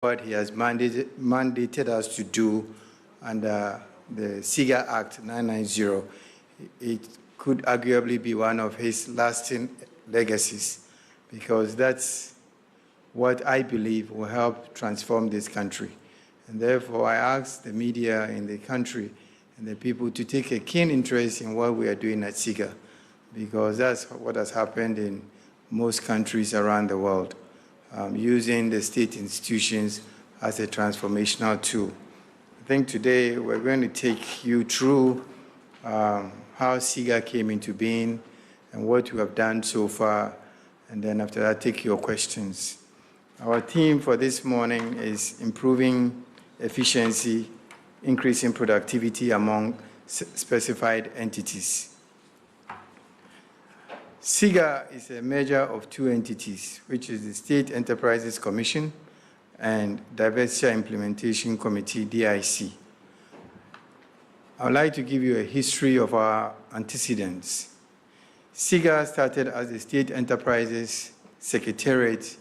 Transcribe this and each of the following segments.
what he has mandated us to do under the SIGA Act 990, it could arguably be one of his lasting legacies, because that's what I believe will help transform this country. And therefore, I ask the media in the country and the people to take a keen interest in what we are doing at SIGA, because that's what has happened in most countries around the world, using the state institutions as a transformational tool. I think today we're going to take you through how SIGA came into being and what we have done so far, and then after that, take your questions. Our theme for this morning is improving efficiency, increasing productivity among specified entities. SIGA is a merger of two entities, which is the State Enterprises Commission and Diversity Implementation Committee, DIC. I would like to give you a history of our antecedents. SIGA started as the State Enterprises Secretariat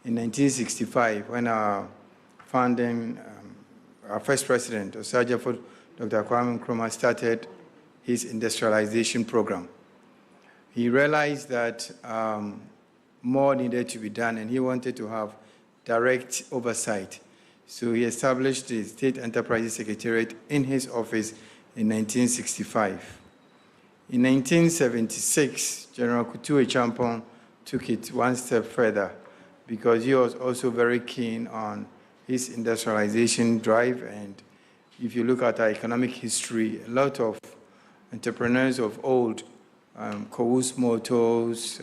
in 1965 when our founding, our first president, Osajafo Dr. Kwame Nkrumah, started his industrialization program. He realized that more needed to be done, and he wanted to have direct oversight. So he established the State Enterprises Secretariat in his office in 1965. In 1976, General Kutu Echampong took it one step further, because he was also very keen on his industrialization drive. And if you look at our economic history, a lot of entrepreneurs of old, Kowus Motors,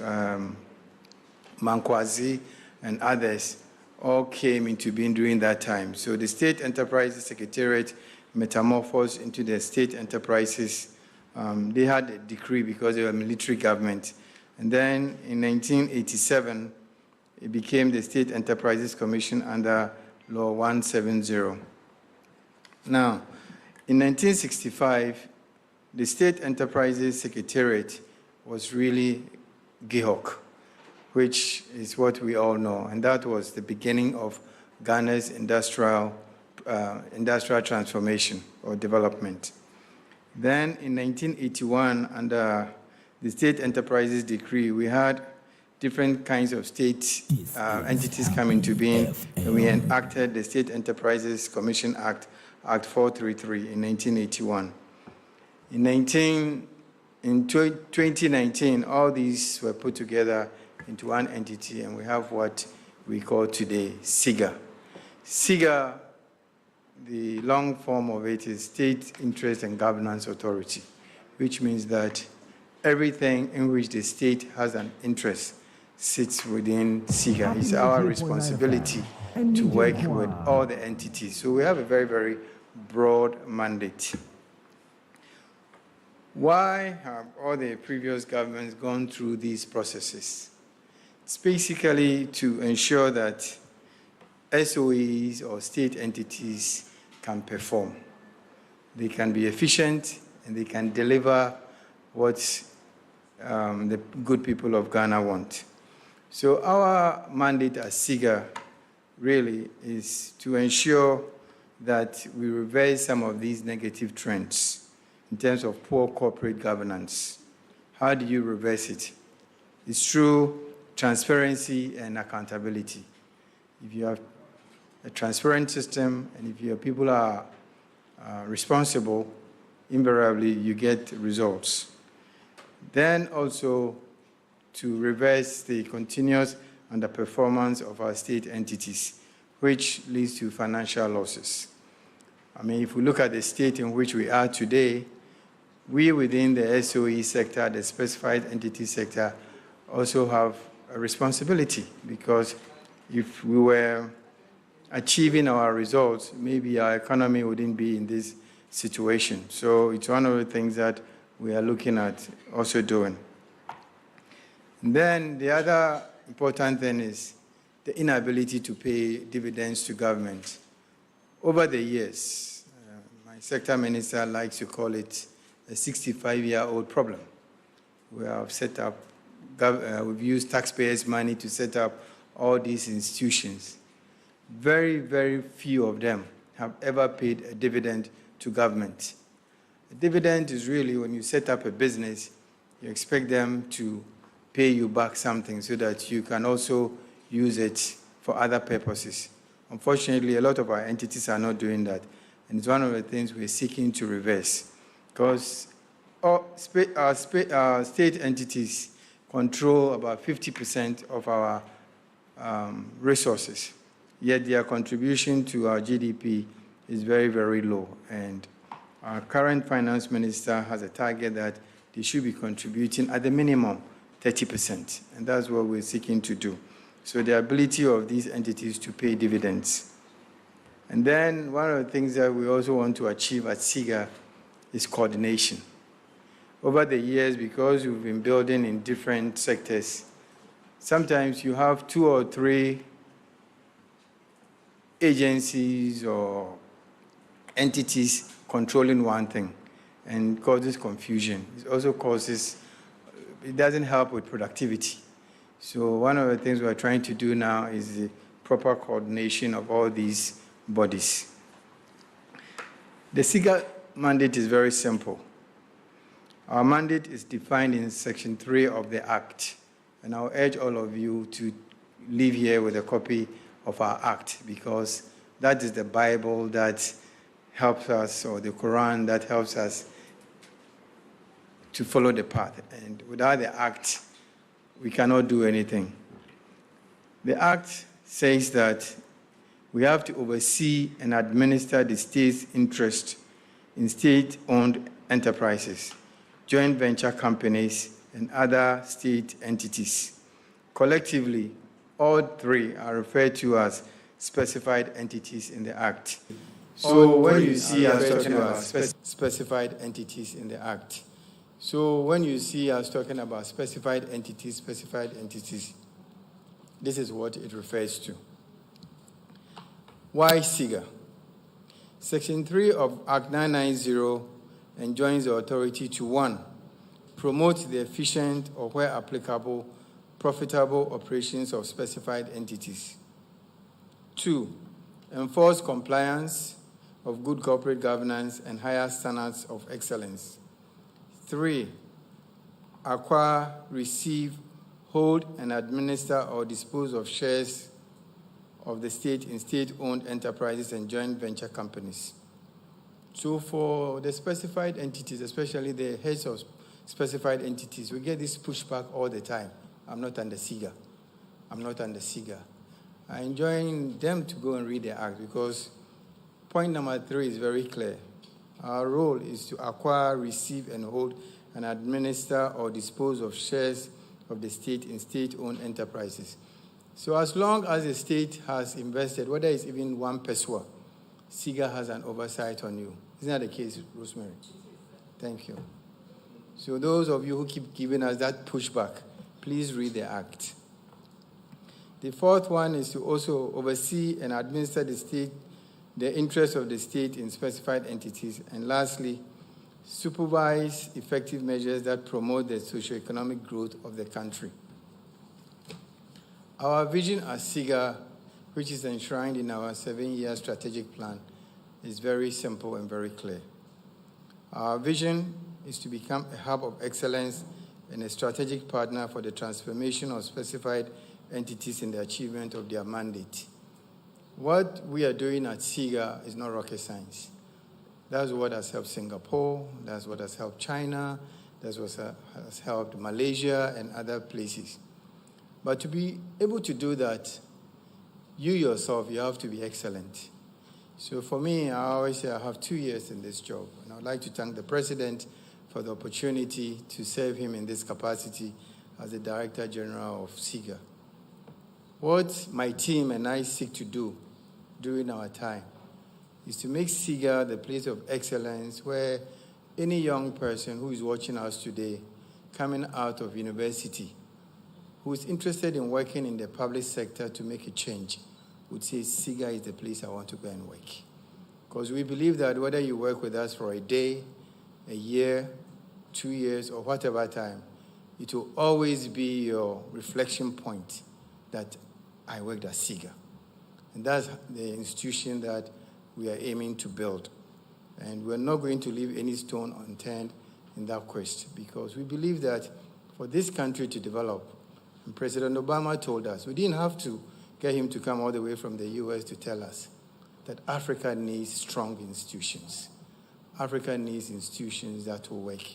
Mankwazi, and others, all came into being during that time. So the State Enterprises Secretariat metamorphosed into the State Enterprises. They had a decree because they were a military government. And then in 1987, it became the State Enterprises Commission under Law 170. Now, in 1965, the State Enterprises Secretariat was really GIHOC, which is what we all know, and that was the beginning of Ghana's industrial transformation or development. Then in 1981, under the State Enterprises Decree, we had different kinds of state entities come into being, and we enacted the State Enterprises Commission Act, Act 433 in 1981. In 2019, all these were put together into one entity, and we have what we call today SIGA. SIGA, the long form of it is State Interest and Governance Authority, which means that everything in which the state has an interest sits within SIGA. It's our responsibility to work with all the entities. So we have a very, very broad mandate. Why have all the previous governments gone through these processes? It's basically to ensure that SOEs or state entities can perform. They can be efficient, and they can deliver what the good people of Ghana want. So our mandate as SIGA really is to ensure that we reverse some of these negative trends in terms of poor corporate governance. How do you reverse it? It's through transparency and accountability. If you have a transparent system, and if your people are responsible, invariably you get results. Then also to reverse the continuous underperformance of our state entities, which leads to financial losses. I mean, if we look at the state in which we are today, we within the SOE sector, the specified entity sector, also have a responsibility, because if we were achieving our results, maybe our economy wouldn't be in this situation. So it's one of the things that we are looking at also doing. And then the other important thing is the inability to pay dividends to government. Over the years, my sector minister likes to call it a 65-year-old problem. We have set up, we've used taxpayers' money to set up all these institutions. very, very few of them have ever paid a dividend to government. A dividend is really when you set up a business, you expect them to pay you back something so that you can also use it for other purposes. Unfortunately, a lot of our entities are not doing that. And it's one of the things we're seeking to reverse. Because our state entities control about 50% of our resources, yet their contribution to our GDP is very, very low. And our current finance minister has a target that they should be contributing at the minimum 30%, and that's what we're seeking to do. So the ability of these entities to pay dividends. And then one of the things that we also want to achieve at SIGA is coordination. Over the years, because we've been building in different sectors, sometimes you have 2 or 3 agencies or entities controlling one thing, and causes confusion. It also causes, it doesn't help with productivity. So one of the things we're trying to do now is the proper coordination of all these bodies. The SIGA mandate is very simple. Our mandate is defined in Section 3 of the Act, and I'll urge all of you to leave here with a copy of our Act, because that is the Bible that helps us, or the Quran that helps us to follow the path. And without the Act, we cannot do anything. The Act says that we have to oversee and administer the state's interest in state-owned enterprises, joint venture companies, and other state entities. Collectively, all 3 are referred to as specified entities in the Act. So when you see us talking about specified entities in the Act, specified entities, this is what it refers to. Why SIGA? Section 3 of Act 990 enjoins the authority to 1, promote the efficient or, where applicable, profitable operations of specified entities. 2, enforce compliance of good corporate governance and higher standards of excellence. 3, acquire, receive, hold, and administer or dispose of shares of the state in state-owned enterprises and joint venture companies. So for the specified entities, especially the heads of specified entities, we get this pushback all the time. I'm not under SIGA. I enjoin them to go and read the Act, because point number 3 is very clear. Our role is to acquire, receive, and hold, and administer or dispose of shares of the state in state-owned enterprises. So as long as the state has invested, whether it's even 1 peso, SIGA has an oversight on you. Isn't that the case, Rosemary? Thank you. So those of you who keep giving us that pushback, please read the Act. The 4th one is to also oversee and administer the interests of the state in specified entities. And lastly, supervise effective measures that promote the socioeconomic growth of the country. Our vision as SIGA, which is enshrined in our 7-year strategic plan, is very simple and very clear. Our vision is to become a hub of excellence and a strategic partner for the transformation of specified entities in the achievement of their mandate. What we are doing at SIGA is not rocket science. That's what has helped Singapore, that's what has helped China, that's what has helped Malaysia and other places. But to be able to do that, you yourself, you have to be excellent. So for me, I always say I have 2 years in this job, and I would like to thank the President for the opportunity to serve him in this capacity as the Director General of SIGA. What my team and I seek to do during our time is to make SIGA the place of excellence where any young person who is watching us today, coming out of university, who is interested in working in the public sector to make a change, would say SIGA is the place I want to go and work. Because we believe that whether you work with us for a day, a year, 2 years, or whatever time, it will always be your reflection point that I worked at SIGA. And that's the institution that we are aiming to build. And we're not going to leave any stone unturned in that quest, because we believe that for this country to develop, and President Obama told us, we didn't have to get him to come all the way from the US to tell us that Africa needs strong institutions. Africa needs institutions that will work.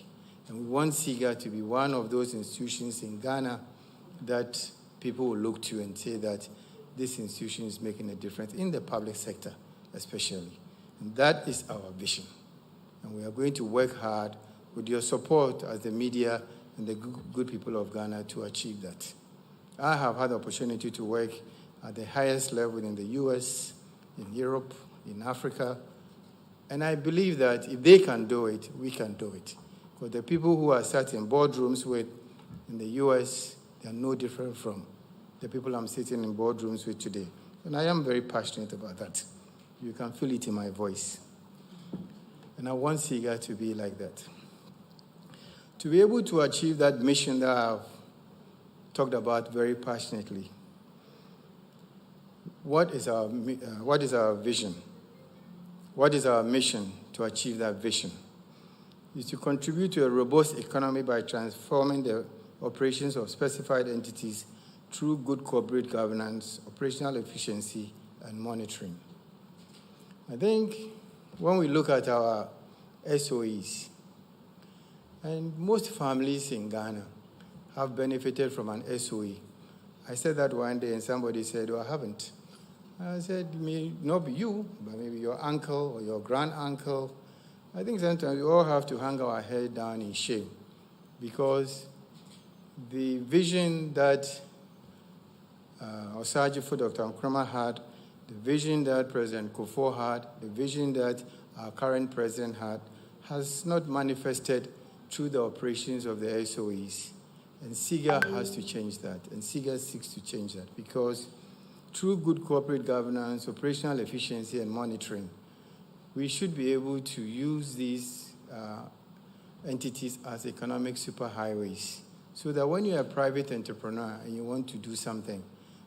And we want SIGA to be one of those institutions in Ghana that people will look to and say that this institution is making a difference in the public sector, especially. And that is our vision. And we are going to work hard with your support as the media and the good people of Ghana to achieve that. I have had the opportunity to work at the highest level in the US, in Europe, in Africa. And I believe that if they can do it, we can do it. Because the people who are sat in boardrooms with in the US, they are no different from the people I'm sitting in boardrooms with today. And I am very passionate about that. You can feel it in my voice. And I want SIGA to be like that. To be able to achieve that mission that I've talked about very passionately, what is our vision? What is our mission to achieve that vision? Is to contribute to a robust economy by transforming the operations of specified entities through good corporate governance, operational efficiency, and monitoring. I think when we look at our SOEs, and most families in Ghana have benefited from an SOE. I said that one day and somebody said, "Oh, I haven't." I said, "May not be you, but maybe your uncle or your grand-uncle." I think sometimes we all have to hang our head down in shame, because the vision that Osajifo Dr. Nkrumah had, the vision that President Kufuor had, the vision that our current president had, has not manifested through the operations of the SOEs. And SIGA has to change that, and SIGA seeks to change that, because through good corporate governance, operational efficiency, and monitoring, we should be able to use these entities as economic superhighways, so that when you're a private entrepreneur and you want to do something,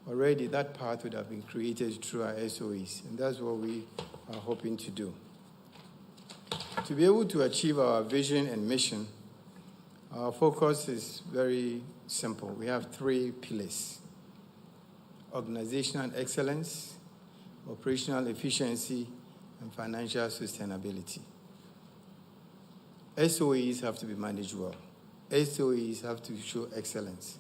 already that path would have been created through our SOEs, and that's what we are hoping to do. To be able to achieve our vision and mission, our focus is very simple. We have 3 pillars: organizational excellence, operational efficiency, and financial sustainability. SOEs have to be managed well. SOEs have to show excellence.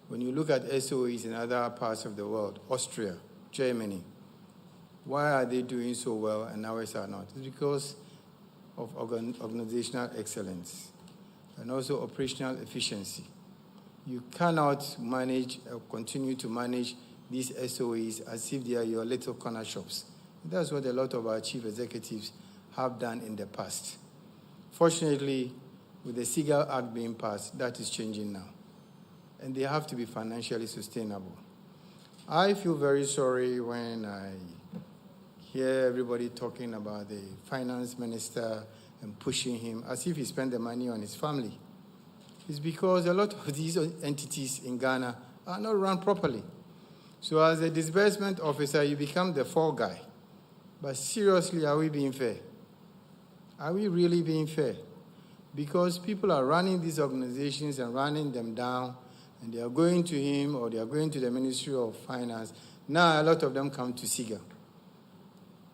When you look at SOEs in other parts of the world, Austria, Germany, why are they doing so well and ours are not? It's because of organizational excellence and also operational efficiency. You cannot manage or continue to manage these SOEs as if they are your little corner shops. That's what a lot of our chief executives have done in the past. Fortunately, with the SIGA Act being passed, that is changing now. And they have to be financially sustainable. I feel very sorry when I hear everybody talking about the finance minister and pushing him as if he spent the money on his family. It's because a lot of these entities in Ghana are not run properly. So as a disbursement officer, you become the fall guy. But seriously, are we being fair? Are we really being fair? Because people are running these organizations and running them down, and they are going to him or they are going to the Ministry of Finance. Now a lot of them come to SIGA.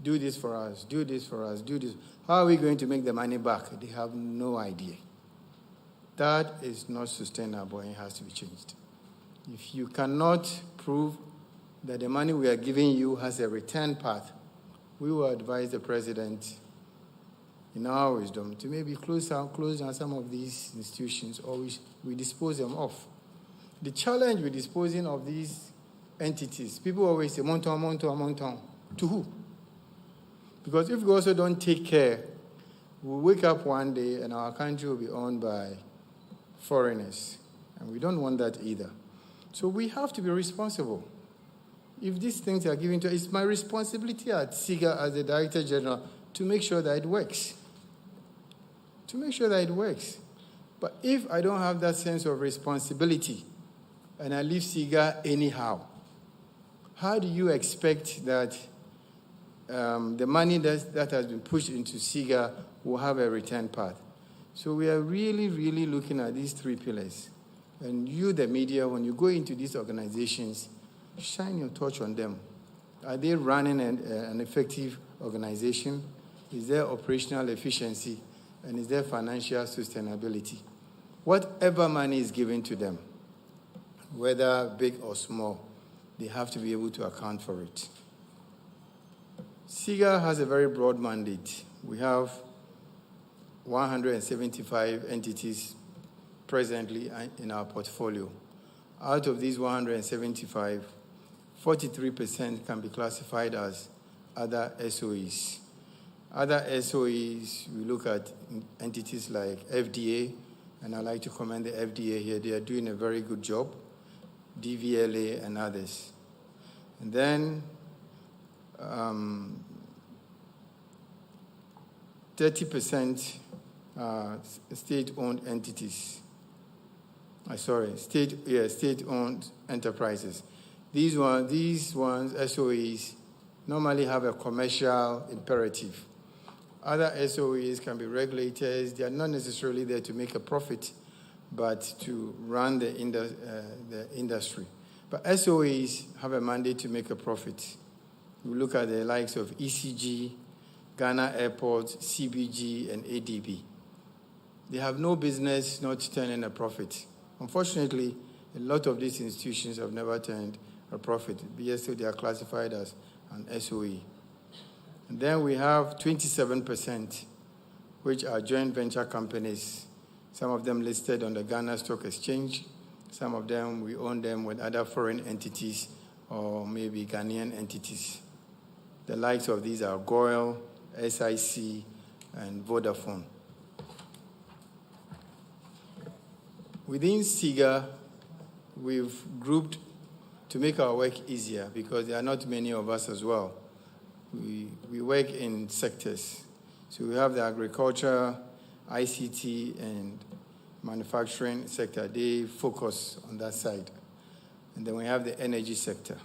Do this for us, do this for us, do this. How are we going to make the money back? They have no idea. That is not sustainable and it has to be changed. If you cannot prove that the money we are giving you has a return path, we will advise the president, in our wisdom, to maybe close down some of these institutions, or we dispose them off. The challenge with disposing of these entities, people always say, monton. To who? Because if we also don't take care, we'll wake up one day and our country will be owned by foreigners. And we don't want that either. So we have to be responsible. If these things are given to us, it's my responsibility at SIGA as the Director General to make sure that it works. To make sure that it works. But if I don't have that sense of responsibility and I leave SIGA anyhow, how do you expect that the money that has been pushed into SIGA will have a return path? So we are really, really looking at these three pillars. And you, the media, when you go into these organizations, shine your torch on them. Are they running an effective organization? Is there operational efficiency? And is there financial sustainability? Whatever money is given to them, whether big or small, they have to be able to account for it. SIGA has a very broad mandate. We have 175 entities presently in our portfolio. Out of these 175, 43% can be classified as other SOEs. Other SOEs, we look at entities like FDA, and I'd like to commend the FDA here. They are doing a very good job, DVLA and others. And then 30% state-owned entities. State-owned enterprises. These ones, SOEs, normally have a commercial imperative. Other SOEs can be regulators. They are not necessarily there to make a profit, but to run the industry. But SOEs have a mandate to make a profit. We look at the likes of ECG, Ghana Airports, CBG, and ADB. They have no business not turning a profit. Unfortunately, a lot of these institutions have never turned a profit, yet still they are classified as an SOE. And then we have 27%, which are joint venture companies, some of them listed on the Ghana Stock Exchange. Some of them, we own them with other foreign entities or maybe Ghanaian entities. The likes of these are GOIL, SIC, and Vodafone. Within SIGA, we've grouped to make our work easier because there are not many of us as well. We work in sectors. So we have the agriculture, ICT, and manufacturing sector. They focus on that side. And then we have the energy sector.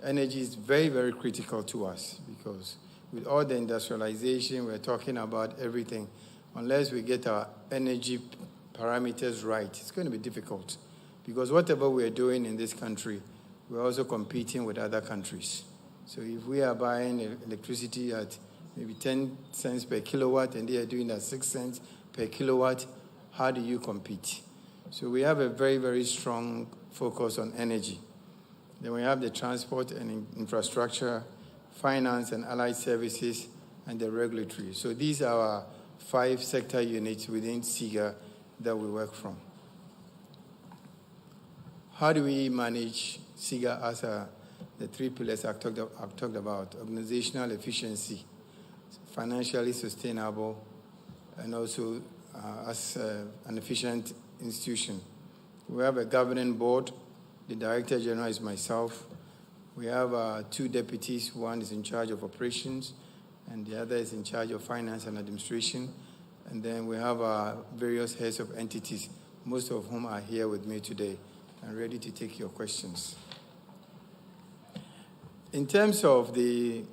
Energy is very, very critical to us because with all the industrialization, we're talking about everything. Unless we get our energy parameters right, it's going to be difficult because whatever we're doing in this country, we're also competing with other countries. So if we are buying electricity at maybe 10 cents per kilowatt and they are doing at 6 cents per kilowatt, how do you compete? So we have a very, very strong focus on energy. Then we have the transport and infrastructure, finance and allied services, and the regulatory. So these are our 5 sector units within SIGA that we work from. How do we manage SIGA as the 3 pillars I've talked about? Organizational efficiency, financially sustainable, and also as an efficient institution. We have a governing board. The Director General is myself. We have 2 deputies. One is in charge of operations, and the other is in charge of finance and administration. And then we have various heads of entities, most of whom are here with me today and ready to take your questions. In terms of the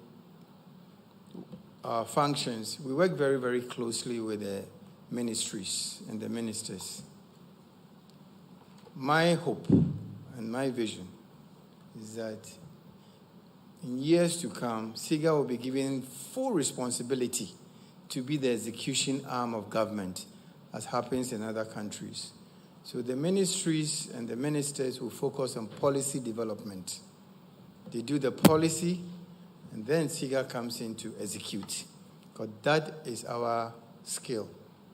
functions, we work very, very closely with the ministries and the ministers. My hope and my vision is that in years to come, SIGA will be given full responsibility to be the execution arm of government, as happens in other countries. So the ministries and the ministers will focus on policy development. They do the policy, and then SIGA comes in to execute, because that is our skill.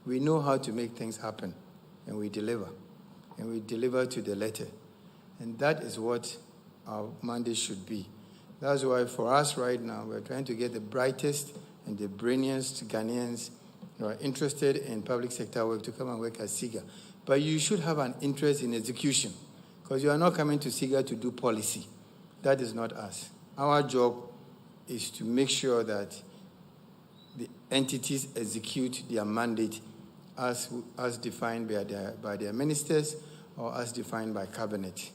We know how to make things happen, and we deliver to the letter. And that is what our mandate should be. That's why for us right now, we're trying to get the brightest and the brainiest Ghanaians who are interested in public sector work to come and work at SIGA. But you should have an interest in execution, because you are not coming to SIGA to do policy. That is not us. Our job is to make sure that the entities execute their mandate as defined by their ministers or as defined by cabinet.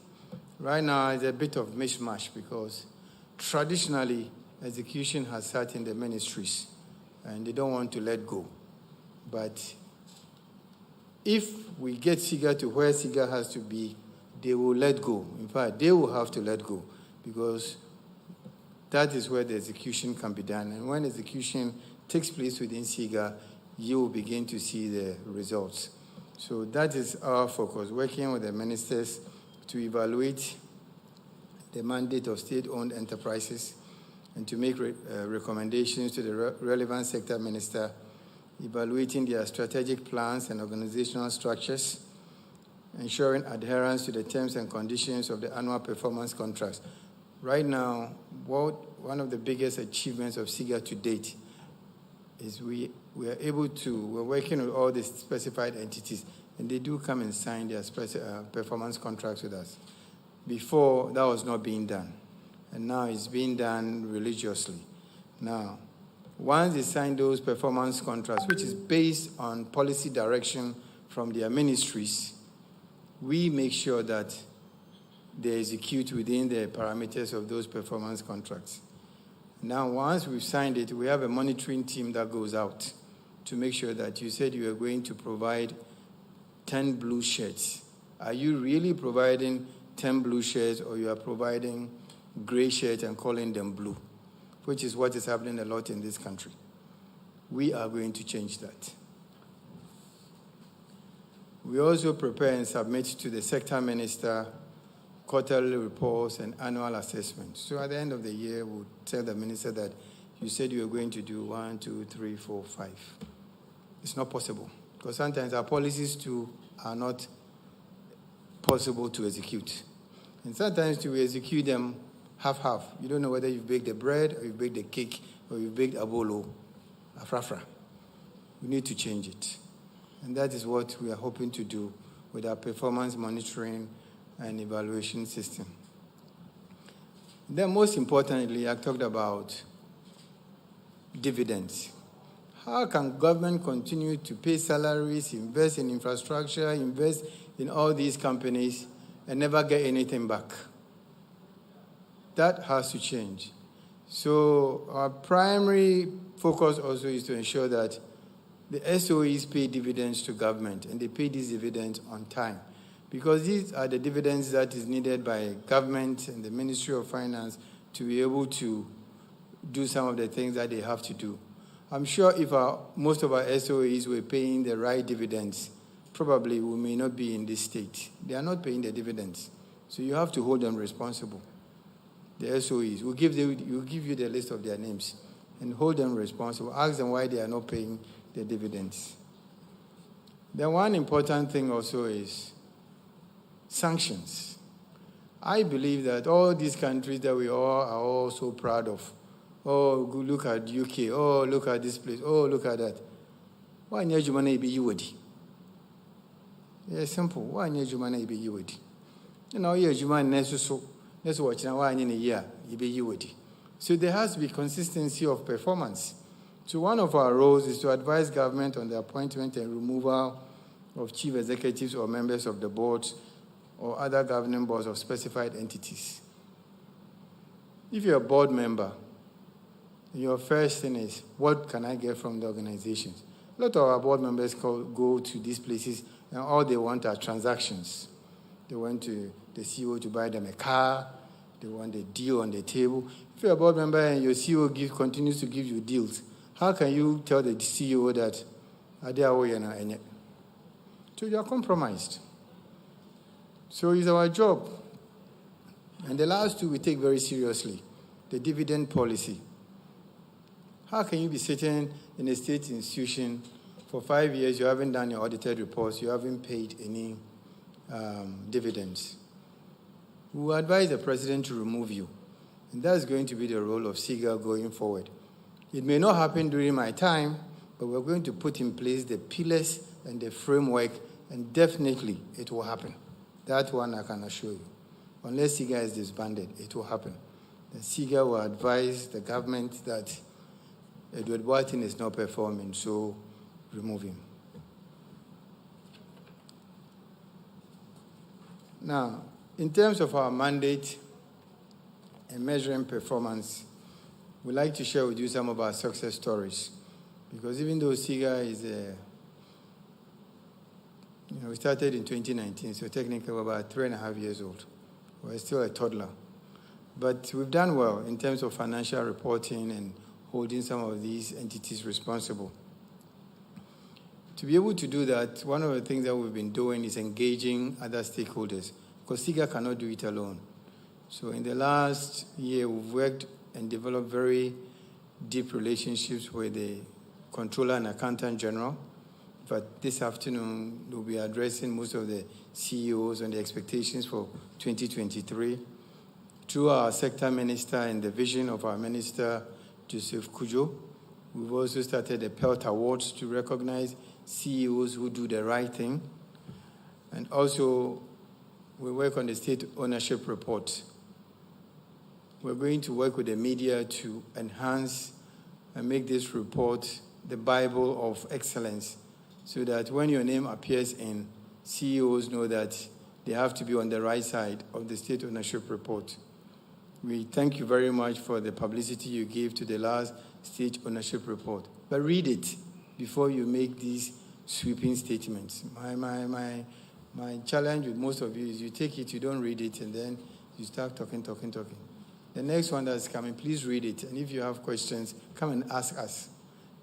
Right now, it's a bit of mishmash because traditionally, execution has sat in the ministries and they don't want to let go. But if we get SIGA to where SIGA has to be, they will let go. In fact, they will have to let go because that is where the execution can be done. And when execution takes place within SIGA, you will begin to see the results. So that is our focus, working with the ministers to evaluate the mandate of state-owned enterprises and to make recommendations to the relevant sector minister, evaluating their strategic plans and organizational structures, ensuring adherence to the terms and conditions of the annual performance contracts. Right now, one of the biggest achievements of SIGA to date is we're working with all the specified entities, and they do come and sign their performance contracts with us. Before, that was not being done, and now it's being done religiously. Now, once they sign those performance contracts, which is based on policy direction from their ministries, we make sure that they execute within the parameters of those performance contracts. Now, once we've signed it, we have a monitoring team that goes out to make sure that you said you are going to provide 10 blue shirts. Are you really providing 10 blue shirts, or you are providing gray shirts and calling them blue, which is what is happening a lot in this country? We are going to change that. We also prepare and submit to the sector minister quarterly reports and annual assessments. So at the end of the year, we'll tell the minister that you said you were going to do 1, 2, 3, 4, 5. It's not possible, because sometimes our policies too are not possible to execute. And sometimes to execute them half-half. You don't know whether you've baked the bread, or you've baked the cake, or you've baked abolo, afrafra. We need to change it. And that is what we are hoping to do with our performance monitoring and evaluation system. Then most importantly, I talked about dividends. How can government continue to pay salaries, invest in infrastructure, invest in all these companies, and never get anything back? That has to change. So our primary focus also is to ensure that the SOEs pay dividends to government, and they pay these dividends on time, because these are the dividends that is needed by government and the Ministry of Finance to be able to do some of the things that they have to do. I'm sure if most of our SOEs were paying the right dividends, probably we may not be in this state. They are not paying the dividends, so you have to hold them responsible. The SOEs, we'll give you the list of their names and hold them responsible. Ask them why they are not paying the dividends. Then one important thing also is sanctions. I believe that all these countries that we all are all so proud of, oh, look at UK, oh, look at this place, oh, look at that. Why need you money be you would? It's simple. Why need you money be you would? You know, you man so let's watch now. Why in a year you be you would? So there has to be consistency of performance. So one of our roles is to advise government on the appointment and removal of chief executives or members of the boards or other governing boards of specified entities. If you're a board member, your first thing is, what can I get from the organizations? A lot of our board members go to these places, and all they want are transactions. They want the CEO to buy them a car. They want a deal on the table. If you're a board member and your CEO continues to give you deals, how can you tell the CEO that they are way and so you are compromised? So it's our job. And the last two we take very seriously, the dividend policy. How can you be sitting in a state institution for 5 years, you haven't done your audited reports, you haven't paid any dividends? We will advise the president to remove you. And that's going to be the role of SIGA going forward. It may not happen during my time, but we're going to put in place the pillars and the framework, and definitely it will happen. That one I can assure you. Unless SIGA is disbanded, it will happen. The SIGA will advise the government that Edward Boateng is not performing, so remove him. Now, In terms of our mandate and measuring performance, we'd like to share with you some of our success stories. Because even though SIGA is we started in 2019, so technically we're about 3.5 years old. We're still a toddler. But we've done well in terms of financial reporting and holding some of these entities responsible. To be able to do that, one of the things that we've been doing is engaging other stakeholders, because SIGA cannot do it alone. So in the last year, we've worked and developed very deep relationships with the Controller and Accountant General. But this afternoon, we'll be addressing most of the CEOs on the expectations for 2023. Through our sector minister and the vision of our minister, Joseph Kujo, we've also started the PELT Awards to recognize CEOs who do the right thing. And also, we work on the state ownership report. We're going to work with the media to enhance and make this report the Bible of excellence, so that when your name appears in, CEOs know that they have to be on the right side of the state ownership report. We thank you very much for the publicity you gave to the last state ownership report. But read it before you make these sweeping statements. My challenge with most of you is you take it, you don't read it, and then you start talking. The next one that's coming, please read it. And if you have questions, come and ask us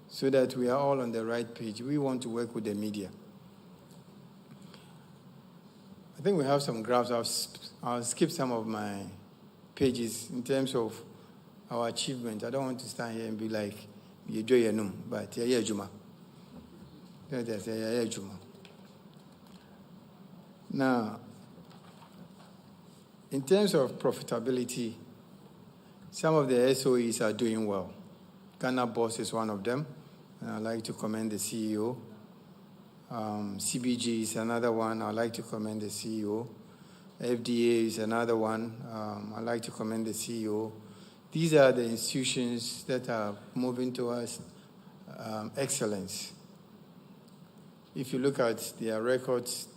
so that we are all on the right page. We want to work with the media. I think we have some graphs. I'll skip some of my pages in terms of our achievement. I don't want to stand here and be like, but yeah, Juma. Now, in terms of profitability, some of the SOEs are doing well. Ghana Boss is one of them, and I'd like to commend the CEO. CBG is another one. I'd like to commend the CEO. FDA is another one. I'd like to commend the CEO. These are the institutions that are moving towards excellence. If you look at their records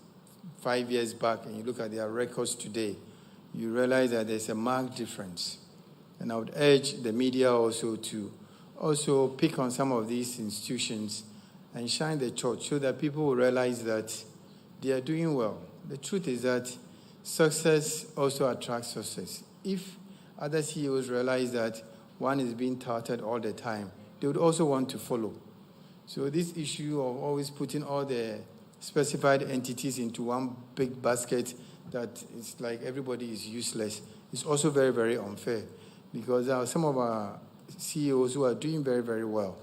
5 years back and you look at their records today, you realize that there's a marked difference. And I would urge the media also to pick on some of these institutions and shine the torch so that people will realize that they are doing well. The truth is that success also attracts success. If other CEOs realize that one is being touted all the time, they would also want to follow. So this issue of always putting all the specified entities into one big basket that it's like everybody is useless is also very, very unfair, because there are some of our CEOs who are doing very, very well.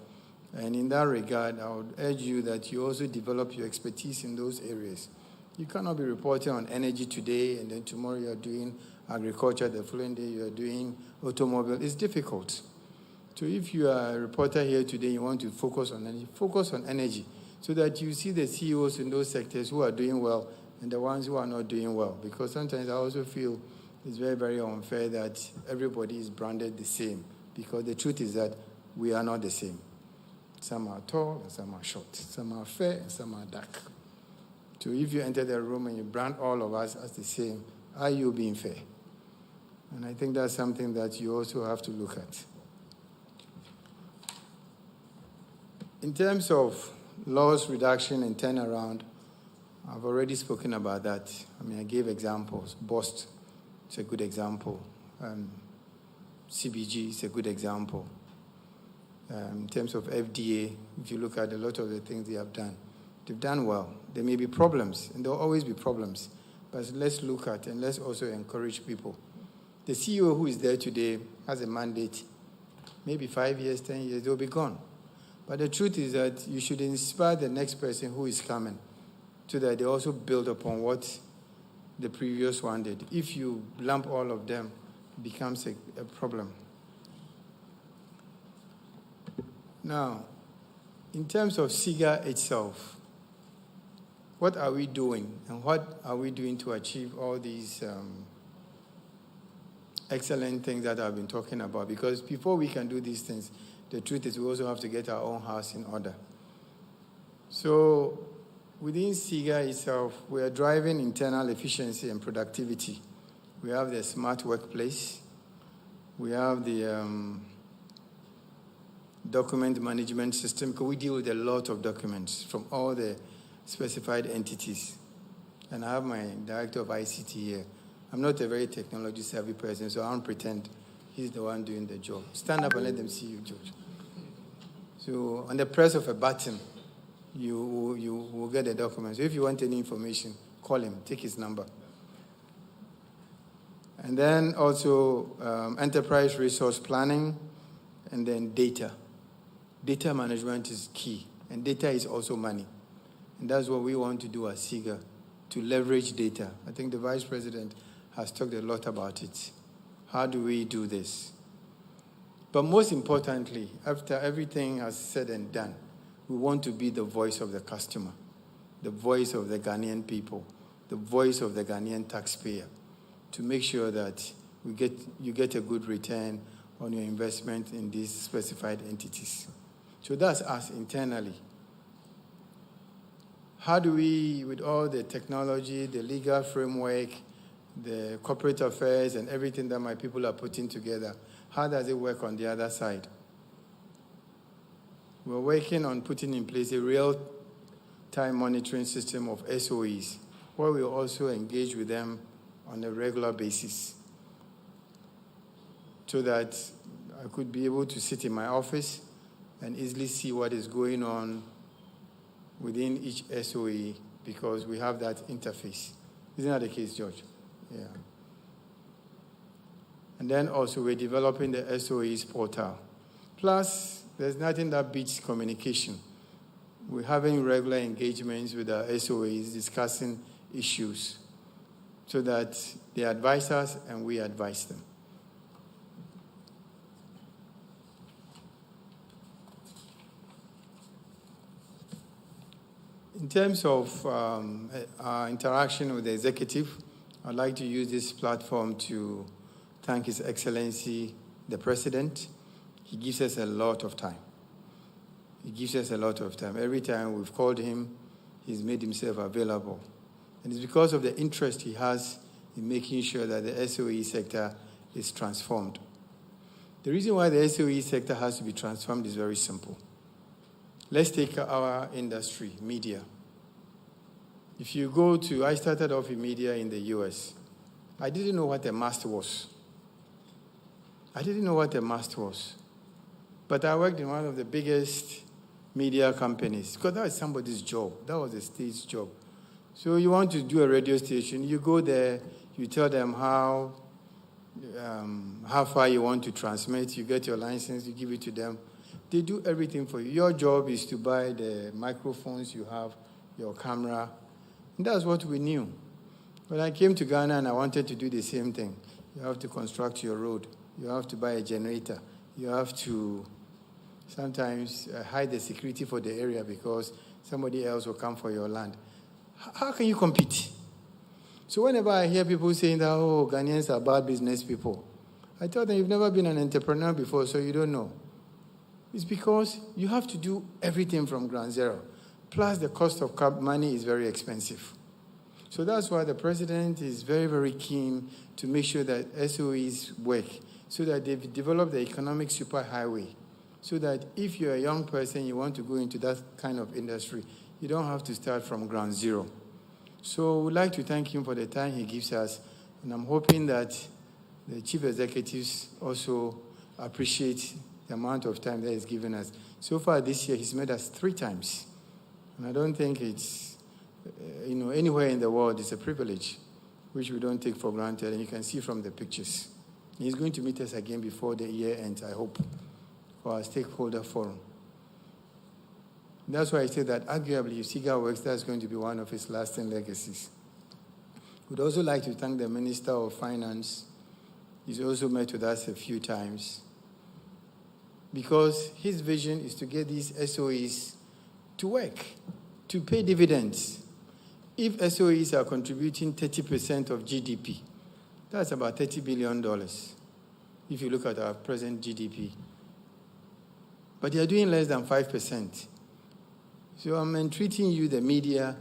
And in that regard, I would urge you that you also develop your expertise in those areas. You cannot be reporting on energy today, and then tomorrow you are doing agriculture, the following day you are doing automobile. It's difficult. So if you are a reporter here today, you want to focus on energy, so that you see the CEOs in those sectors who are doing well and the ones who are not doing well. Because sometimes I also feel it's very, very unfair that everybody is branded the same, because the truth is that we are not the same. Some are tall and some are short. Some are fair and some are dark. So if you enter the room and you brand all of us as the same, are you being fair? And I think that's something that you also have to look at. In terms of loss reduction and turnaround, I've already spoken about that. I gave examples. BOST is a good example. CBG is a good example. In terms of FDA, if you look at a lot of the things they have done, they've done well. There may be problems, and there will always be problems, but let's look at and let's also encourage people. The CEO who is there today has a mandate. Maybe 5 years, 10 years, they'll be gone. But the truth is that you should inspire the next person who is coming, so that they also build upon what the previous one did. If you lump all of them, it becomes a problem. Now, in terms of SIGA itself, what are we doing, and what are we doing to achieve all these excellent things that I've been talking about? Because before we can do these things, the truth is we also have to get our own house in order. So within SIGA itself, we are driving internal efficiency and productivity We have the smart workplace. We have the document management system, because we deal with a lot of documents from all the specified entities. And I have my director of ICT here. I'm not a very technology-savvy person, so I don't pretend he's the one doing the job. Stand up and let them see you, George. So on the press of a button, you will get the document. So if you want any information, call him, take his number. And then also enterprise resource planning, and then data. Data management is key, and data is also money. And that's what we want to do at SIGA, to leverage data. I think the Vice President has talked a lot about it. How do we do this? But most importantly, after everything is said and done, we want to be the voice of the customer, the voice of the Ghanaian people, the voice of the Ghanaian taxpayer, to make sure that you get a good return on your investment in these specified entities. So that's us internally. How do we, with all the technology, the legal framework, the corporate affairs, and everything that my people are putting together, how does it work on the other side? We're working on putting in place a real-time monitoring system of SOEs, where we also engage with them on a regular basis, so that I could be able to sit in my office and easily see what is going on within each SOE, because we have that interface. Isn't that the case, George? Yeah. And then also we're developing the SOEs portal. Plus, there's nothing that beats communication. We're having regular engagements with our SOEs, discussing issues, so that they advise us and we advise them. In terms of our interaction with the executive, I'd like to use this platform to thank His Excellency, the President. He gives us a lot of time. He gives us a lot of time. Every time we've called him, he's made himself available. And it's because of the interest he has in making sure that the SOE sector is transformed. The reason why the SOE sector has to be transformed is very simple. Let's take our industry, media. If you go to, I started off in media in the US. I didn't know what a mast was. But I worked in one of the biggest media companies, because that was somebody's job. That was the state's job. So you want to do a radio station, you go there, you tell them how far you want to transmit, you get your license, you give it to them. They do everything for you. Your job is to buy the microphones you have, your camera. And that's what we knew. When I came to Ghana and I wanted to do the same thing, you have to construct your road. You have to buy a generator. You have to sometimes hide the security for the area because somebody else will come for your land. How can you compete? So whenever I hear people saying that, oh, Ghanaians are bad business people, I tell them, you've never been an entrepreneur before, so you don't know. It's because you have to do everything from ground zero. Plus, the cost of money is very expensive. So that's why the president is very, very keen to make sure that SOEs work, so that they've developed the economic superhighway, so that if you're a young person, you want to go into that kind of industry, you don't have to start from ground zero. So we'd like to thank him for the time he gives us, and I'm hoping that the chief executives also appreciate the amount of time that he's given us. So far this year, he's met us 3 times. And I don't think it's, anywhere in the world, it's a privilege, which we don't take for granted. And you can see from the pictures. He's going to meet us again before the year ends, I hope, for our stakeholder forum. That's why I say that arguably, if SIGA works, that's going to be one of his lasting legacies. We'd also like to thank the Minister of Finance. He's also met with us a few times, because his vision is to get these SOEs to work, to pay dividends. If SOEs are contributing 30% of GDP, that's about $30 billion, if you look at our present GDP. But they are doing less than 5%. So I'm entreating you, the media,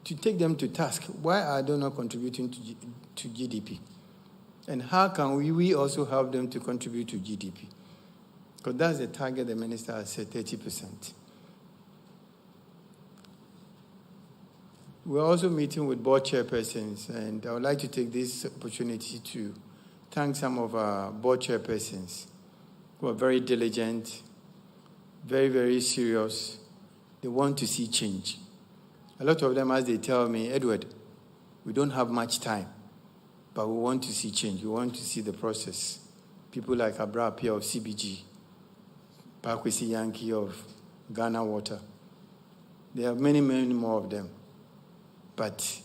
to take them to task. Why are they not contributing to GDP? And how can we also help them to contribute to GDP? Because that's the target the minister has set, 30%. We're also meeting with board chairpersons, and I would like to take this opportunity to thank some of our board chairpersons who are very diligent, very, very serious. They want to see change. A lot of them, as they tell me, Edward, we don't have much time, but we want to see change. We want to see the process. People like Abra Apia of CBG, Pakwesi Yankee of Ghana Water. There are many, many more of them. But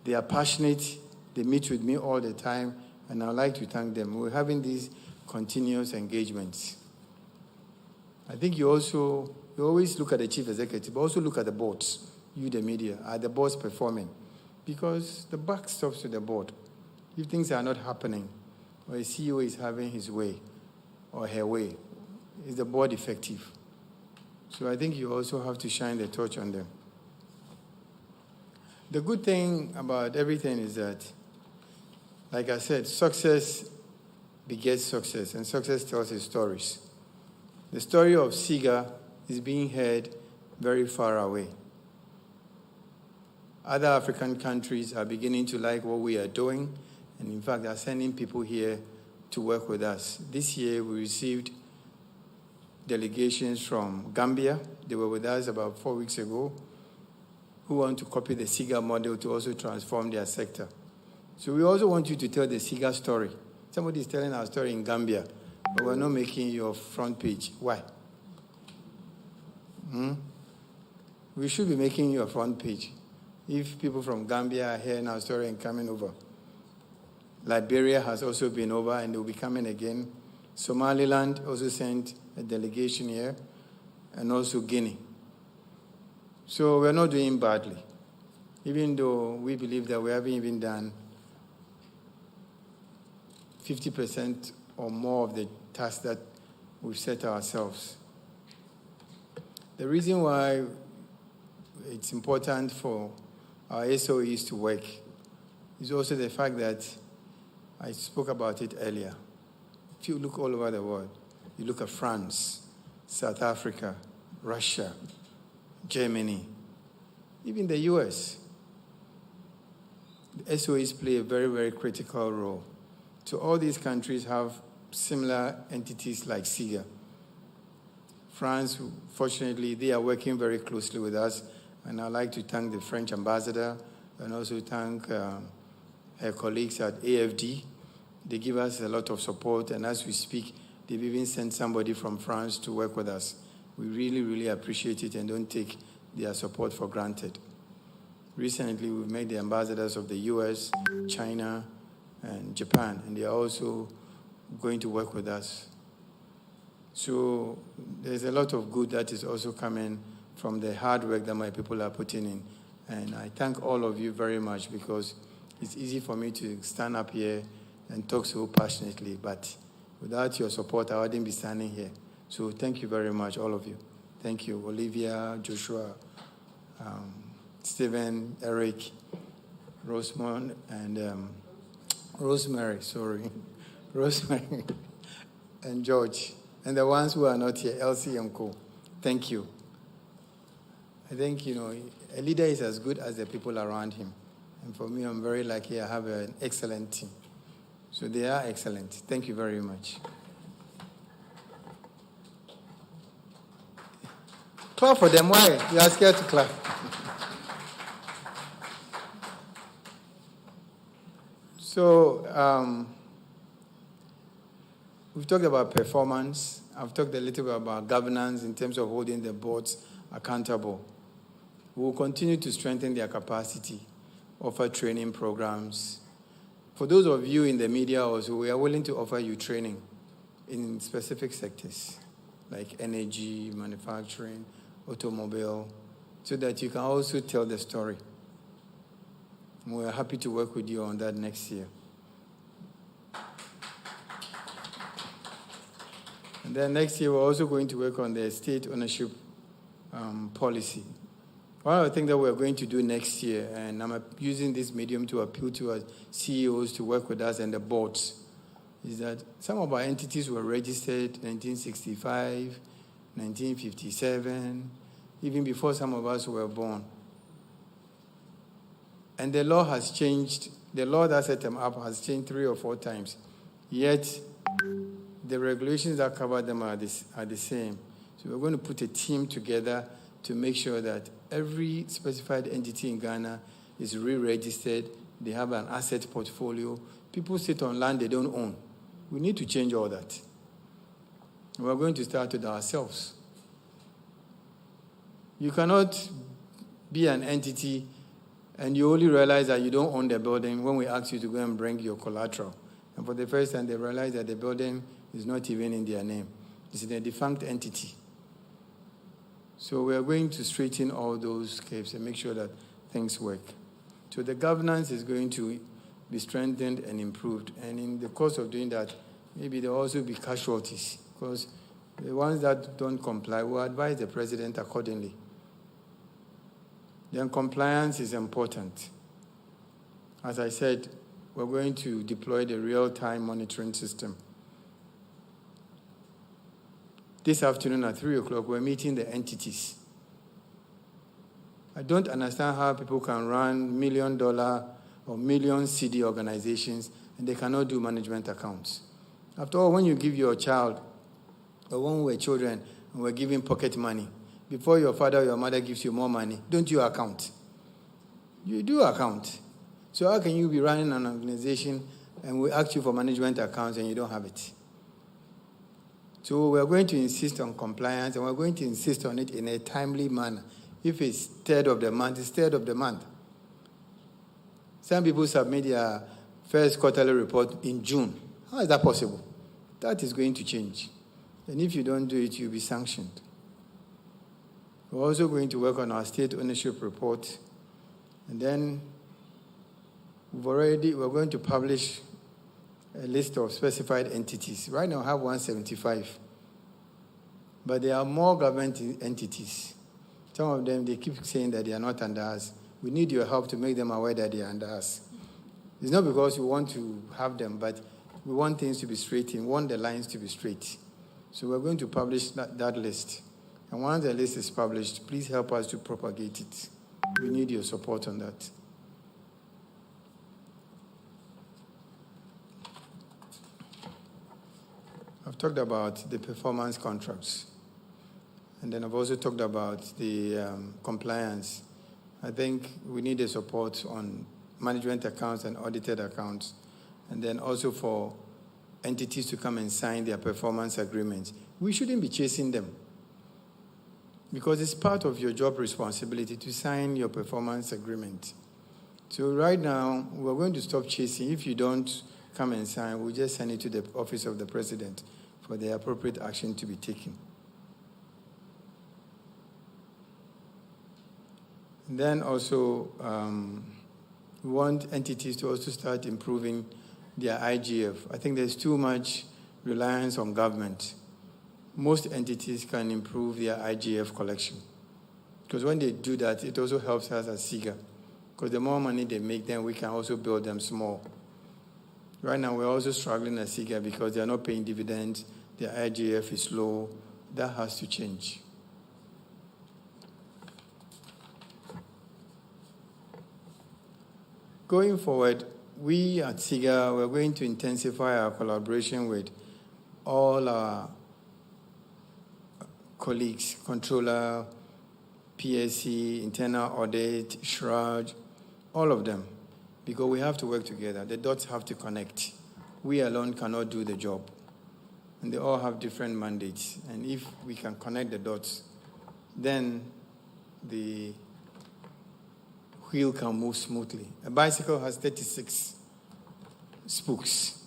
they are passionate. They meet with me all the time, and I'd like to thank them. We're having these continuous engagements. I think you always look at the chief executive, but also look at the boards. You, the media, are the boards performing? Because the buck stops with the board. If things are not happening, or a CEO is having his way or her way, is the board effective? So I think you also have to shine the torch on them. The good thing about everything is that, like I said, success begets success, and success tells its stories. The story of SIGA is being heard very far away. Other African countries are beginning to like what we are doing, and in fact are sending people here to work with us. This year we received delegations from Gambia. They were with us about 4 weeks ago, who want to copy the SIGA model to also transform their sector. So we also want you to tell the SIGA story. Somebody is telling our story in Gambia, but we're not making your front page. Why? We should be making your front page. If people from Gambia are hearing our story and coming over. Liberia has also been over, and they'll be coming again. Somaliland also sent a delegation here, and also Guinea. So we're not doing badly, even though we believe that we haven't even done 50% or more of the tasks that we've set ourselves. The reason why it's important for our SOEs to work is also the fact that I spoke about it earlier. If you look all over the world, you look at France, South Africa, Russia, Germany, even the US. The SOEs play a very, very critical role. So all these countries have similar entities like SIGA. France, fortunately, they are working very closely with us, and I'd like to thank the French ambassador and also thank her colleagues at AFD. They give us a lot of support, and as we speak, they've even sent somebody from France to work with us. We really, really appreciate it and don't take their support for granted. Recently, we've made the ambassadors of the US, China, and Japan, and they are also going to work with us. So there's a lot of good that is also coming from the hard work that my people are putting in. And I thank all of you very much, because it's easy for me to stand up here and talk so passionately, but without your support, I wouldn't be standing here. So thank you very much, all of you. Thank you, Olivia, Joshua, Stephen, Eric, Rosemond, and Rosemary, and George, and the ones who are not here, Elsie and Co. Thank you. I think, a leader is as good as the people around him. And for me, I'm very lucky I have an excellent team. So they are excellent. Thank you very much. Clap for them. Why? You are scared to clap. So we've talked about performance. I've talked a little bit about governance in terms of holding the boards accountable. We will continue to strengthen their capacity, offer training programs. For those of you in the media also, we are willing to offer you training in specific sectors like energy, manufacturing, automobile, so that you can also tell the story. And we are happy to work with you on that next year. And then next year, we're also going to work on the state ownership policy. One of the things that we're going to do next year, and I'm using this medium to appeal to our CEOs to work with us and the boards, is that some of our entities were registered in 1965, 1957, even before some of us were born. And the law has changed. The law that set them up has changed 3 or 4 times. Yet, the regulations that cover them are the same. So we're going to put a team together to make sure that every specified entity in Ghana is re-registered. They have an asset portfolio. People sit on land they don't own. We need to change all that. We're going to start with ourselves. You cannot be an entity and you only realize that you don't own the building when we ask you to go and bring your collateral. And for the first time, they realize that the building is not even in their name. It's in a defunct entity. So we are going to straighten all those caves and make sure that things work. So the governance is going to be strengthened and improved. And in the course of doing that, maybe there will also be casualties, because the ones that don't comply will advise the president accordingly. Then compliance is important. As I said, we're going to deploy the real-time monitoring system. This afternoon at 3 o'clock, we're meeting the entities. I don't understand how people can run $1 million or million CD organizations and they cannot do management accounts. After all, when you give your child, or when we were children and we're giving pocket money, before your father or your mother gives you more money, don't you account? You do account. So how can you be running an organization and we ask you for management accounts and you don't have it? So we're going to insist on compliance, and we're going to insist on it in a timely manner. If it's 3rd of the month, it's 3rd of the month. Some people submit their first quarterly report in June. How is that possible? That is going to change. And if you don't do it, you'll be sanctioned. We're also going to work on our state ownership report. And then we're going to publish a list of specified entities. Right now, I have 175. But there are more government entities. Some of them, they keep saying that they are not under us. We need your help to make them aware that they are under us. It's not because we want to have them, but we want things to be straight. We want the lines to be straight. So we're going to publish that list. And once the list is published, please help us to propagate it. We need your support on that. I've talked about the performance contracts. And then I've also talked about the compliance. I think we need the support on management accounts and audited accounts. And then also for entities to come and sign their performance agreements. We shouldn't be chasing them, because it's part of your job responsibility to sign your performance agreement. So right now, we're going to stop chasing. If you don't come and sign, we'll just send it to the office of the president for the appropriate action to be taken. And then also, we want entities to also start improving their IGF. I think there's too much reliance on government. Most entities can improve their IGF collection, because when they do that, it also helps us as SIGA, because the more money they make, then we can also build them small. Right now, we're also struggling as SIGA because they're not paying dividends, their IGF is low. That has to change. Going forward, we at SIGA, we're going to intensify our collaboration with all our colleagues, controller, PSC, internal audit, Shroud, all of them, because we have to work together. The dots have to connect. We alone cannot do the job. And they all have different mandates. And if we can connect the dots, then the wheel can move smoothly. A bicycle has 36 spokes.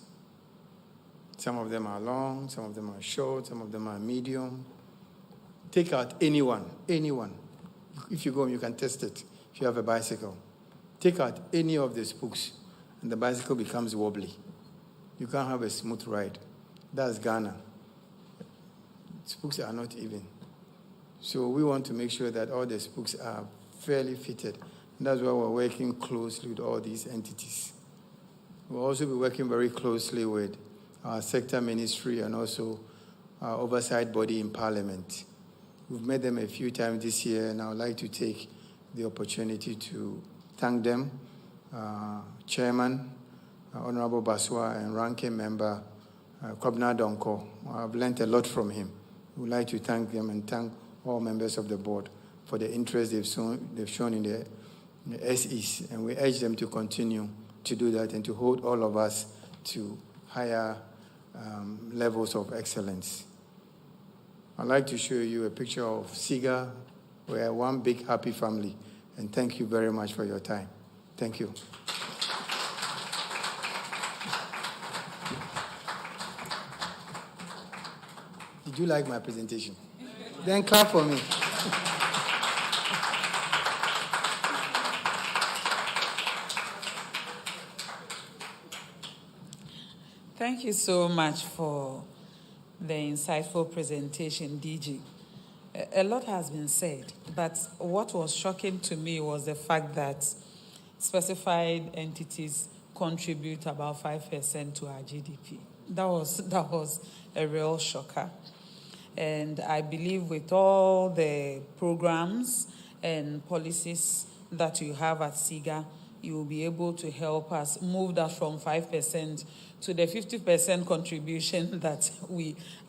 Some of them are long, some of them are short, some of them are medium. Take out anyone. If you go, you can test it if you have a bicycle. Take out any of the spokes, and the bicycle becomes wobbly. You can't have a smooth ride. That's Ghana. Spokes are not even. So we want to make sure that all the spokes are fairly fitted. And that's why we're working closely with all these entities. We'll also be working very closely with our sector ministry and also our oversight body in Parliament. We've met them a few times this year, and I would like to take the opportunity to thank them, Chairman, Honorable Baswa, and Ranking Member, Kwabena Donko. I've learned a lot from him. We would like to thank them and thank all members of the board for the interest they've shown in the SEs, and we urge them to continue to do that and to hold all of us to higher levels of excellence. I'd like to show you a picture of SIGA. We're one big happy family, and thank you very much for your time. Thank you. Did you like my presentation? Then clap for me. Thank you so much for the insightful presentation, DG. A lot has been said, but what was shocking to me was the fact that specified entities contribute about 5% to our GDP. That was a real shocker. And I believe with all the programs and policies that you have at SIGA, you will be able to help us move that from 5% to the 50% contribution that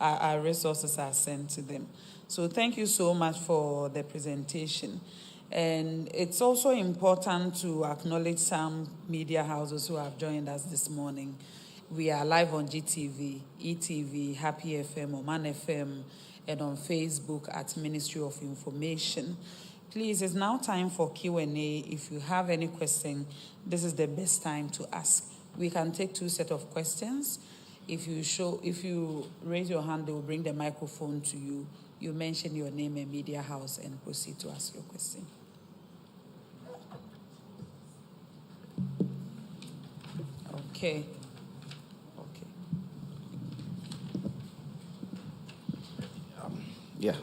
our resources are sent to them. So thank you so much for the presentation. And it's also important to acknowledge some media houses who have joined us this morning. We are live on GTV, ETV, Happy FM, Oman FM, and on Facebook at Ministry of Information. Please, it's now time for Q&A. If you have any question, this is the best time to ask. We can take 2 sets of questions. If you raise your hand, they will bring the microphone to you. You mention your name and media house and proceed to ask your question. Okay. Yeah,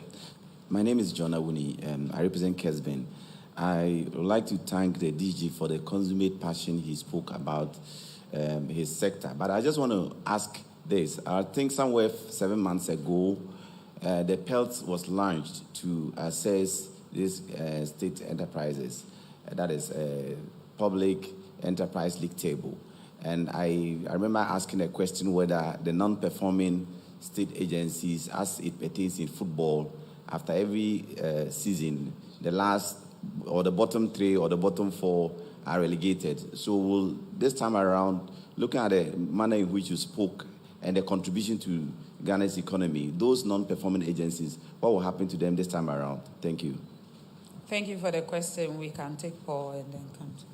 my name is John Awuni, and I represent Kesben. I would like to thank the DG for the consummate passion he spoke about his sector. But I just want to ask this. I think somewhere 7 months ago, the PELT was launched to assess these state enterprises. That is Public Enterprise League Table. And I remember asking a question whether the non-performing state agencies, as it pertains in football, after every season, the last or the bottom 3 or the bottom 4 are relegated. So will this time around, looking at the manner in which you spoke and the contribution to Ghana's economy, those non-performing agencies, what will happen to them this time around? Thank you. Thank you for the question. We can take Paul and then come to you.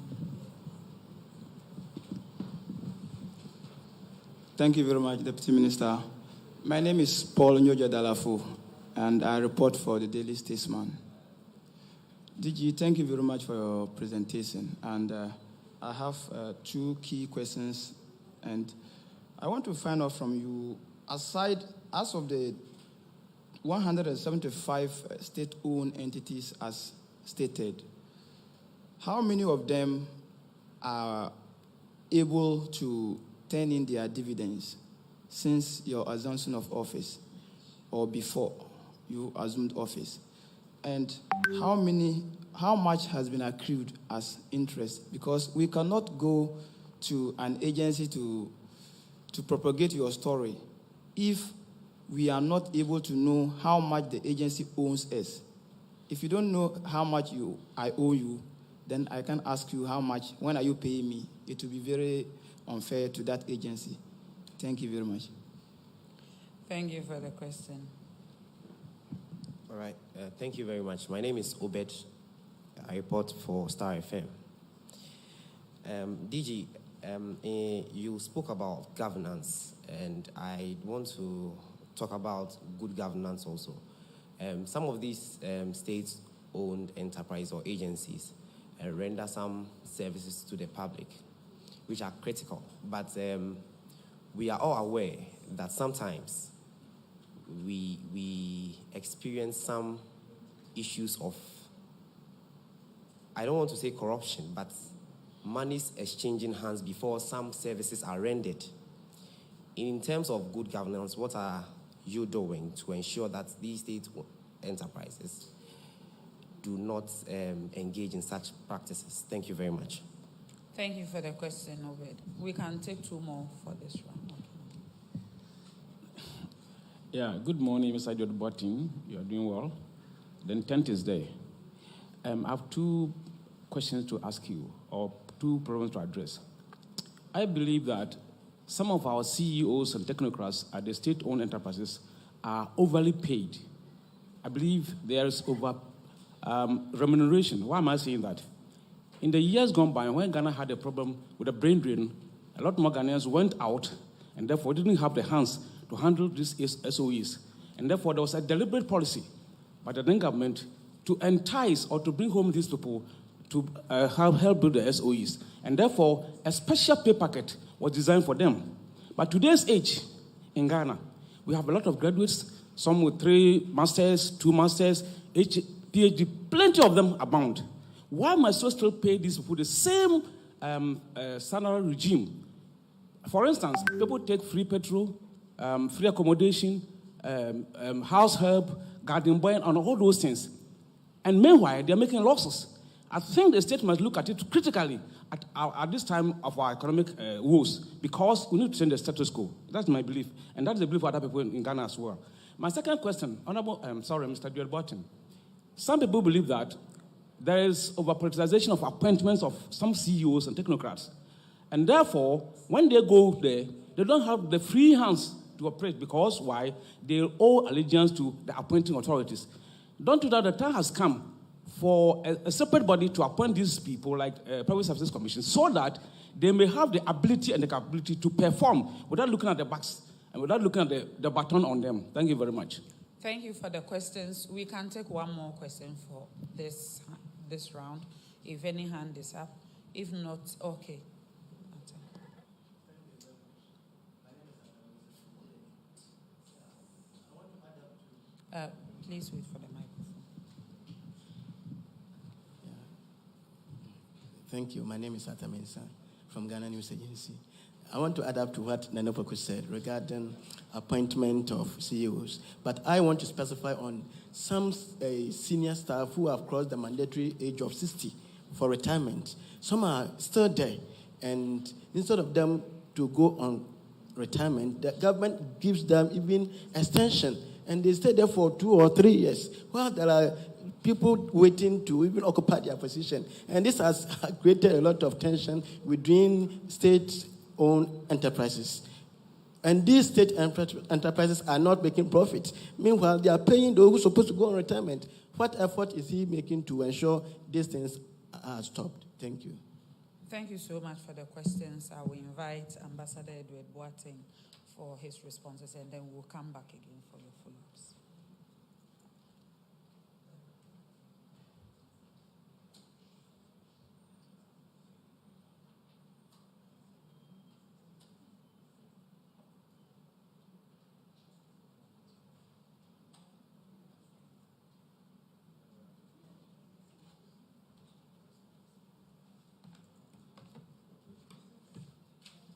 Thank you very much, Deputy Minister. My name is Paul Nyoja Dalafo, and I report for the Daily Statesman. DG, thank you very much for your presentation. And I have 2 key questions, and I want to find out from you, as of the 175 state-owned entities as stated, how many of them are able to turn in their dividends since your assumption of office or before you assumed office? And how much has been accrued as interest? Because we cannot go to an agency to propagate your story if we are not able to know how much the agency owes us. If you don't know how much I owe you, then I can ask you how much, when are you paying me? It will be very unfair to that agency. Thank you very much. Thank you for the question. All right. Thank you very much. My name is Obed. I report for Star FM. DG, you spoke about governance, and I want to talk about good governance also. Some of these state-owned enterprise or agencies render some services to the public, which are critical. But we are all aware that sometimes we experience some issues of I don't want to say corruption, but money's exchanging hands before some services are rendered. In terms of good governance, what are you doing to ensure that these state enterprises do not engage in such practices? Thank you very much. Thank you for the question, Obed. We can take 2 more for this round. Yeah, good morning, Mr. Edward Botin. You are doing well. The intent is there. I have 2 questions to ask you, or 2 problems to address. I believe that some of our CEOs and technocrats at the state-owned enterprises are overly paid. I believe there is over remuneration. Why am I saying that? In the years gone by, when Ghana had a problem with the brain drain, a lot more Ghanaians went out and therefore didn't have the hands to handle these SOEs. And therefore, there was a deliberate policy by the then government to entice or to bring home these people to help build the SOEs. And therefore, a special pay packet was designed for them. But today's age in Ghana, we have a lot of graduates, some with 3 masters, 2 masters, PhD, plenty of them abound. Why must we still pay these people the same salary regime? For instance, people take free petrol, free accommodation, house help, garden boy, and all those things. And meanwhile, they're making losses. I think the state must look at it critically at this time of our economic woes, because we need to change the status quo. That's my belief, and that's the belief of other people in Ghana as well. My second question, Mr. Duel Burton. Some people believe that there is over-politicization of appointments of some CEOs and technocrats. And therefore, when they go there, they don't have the free hands to operate, because why? They owe allegiance to the appointing authorities. Don't you know the time has come for a separate body to appoint these people, like Public Services Commission, so that they may have the ability and the capability to perform without looking at the backs and without looking at the baton on them. Thank you very much. Thank you for the questions. We can take 1 more question for this round, if any hand is up. If not, okay. Please wait for the microphone. Thank you. My name is Nsem Pii from Ghana News Agency. I want to add up to what Nana Poku said regarding appointment of CEOs, but I want to specify on some senior staff who have crossed the mandatory age of 60 for retirement. Some are still there, and instead of them to go on retirement, the government gives them even extension, and they stay there for 2 or 3 years, while there are people waiting to even occupy their position. And this has created a lot of tension within state-owned enterprises. And these state enterprises are not making profit. Meanwhile, they are paying those who are supposed to go on retirement. What effort is he making to ensure these things are stopped? Thank you. Thank you so much for the questions. I will invite Ambassador Edward Boateng for his responses, and then we'll come back again for your follow-ups.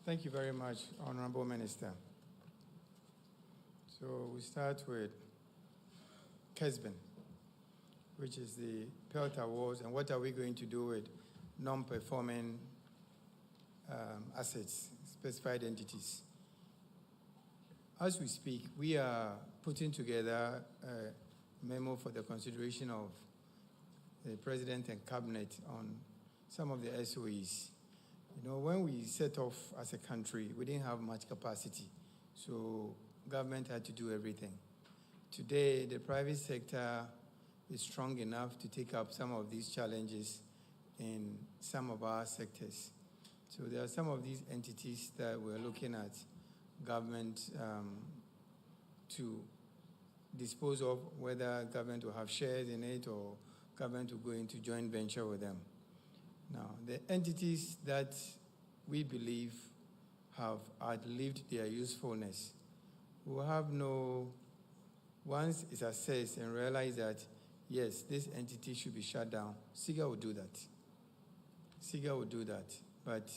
Thank you very much, Honorable Minister. So we start with Kesben, which is the PELT Awards, and what are we going to do with non-performing assets, specified entities. As we speak, we are putting together a memo for the consideration of the President and Cabinet on some of the SOEs. You know, when we set off as a country, we didn't have much capacity, so government had to do everything. Today, the private sector is strong enough to take up some of these challenges in some of our sectors. So there are some of these entities that we're looking at government to dispose of, whether government will have shares in it or government will go into joint venture with them. Now, the entities that we believe have outlived their usefulness will have no, once it's assessed and realized that yes, this entity should be shut down, SIGA will do that. SIGA will do that. But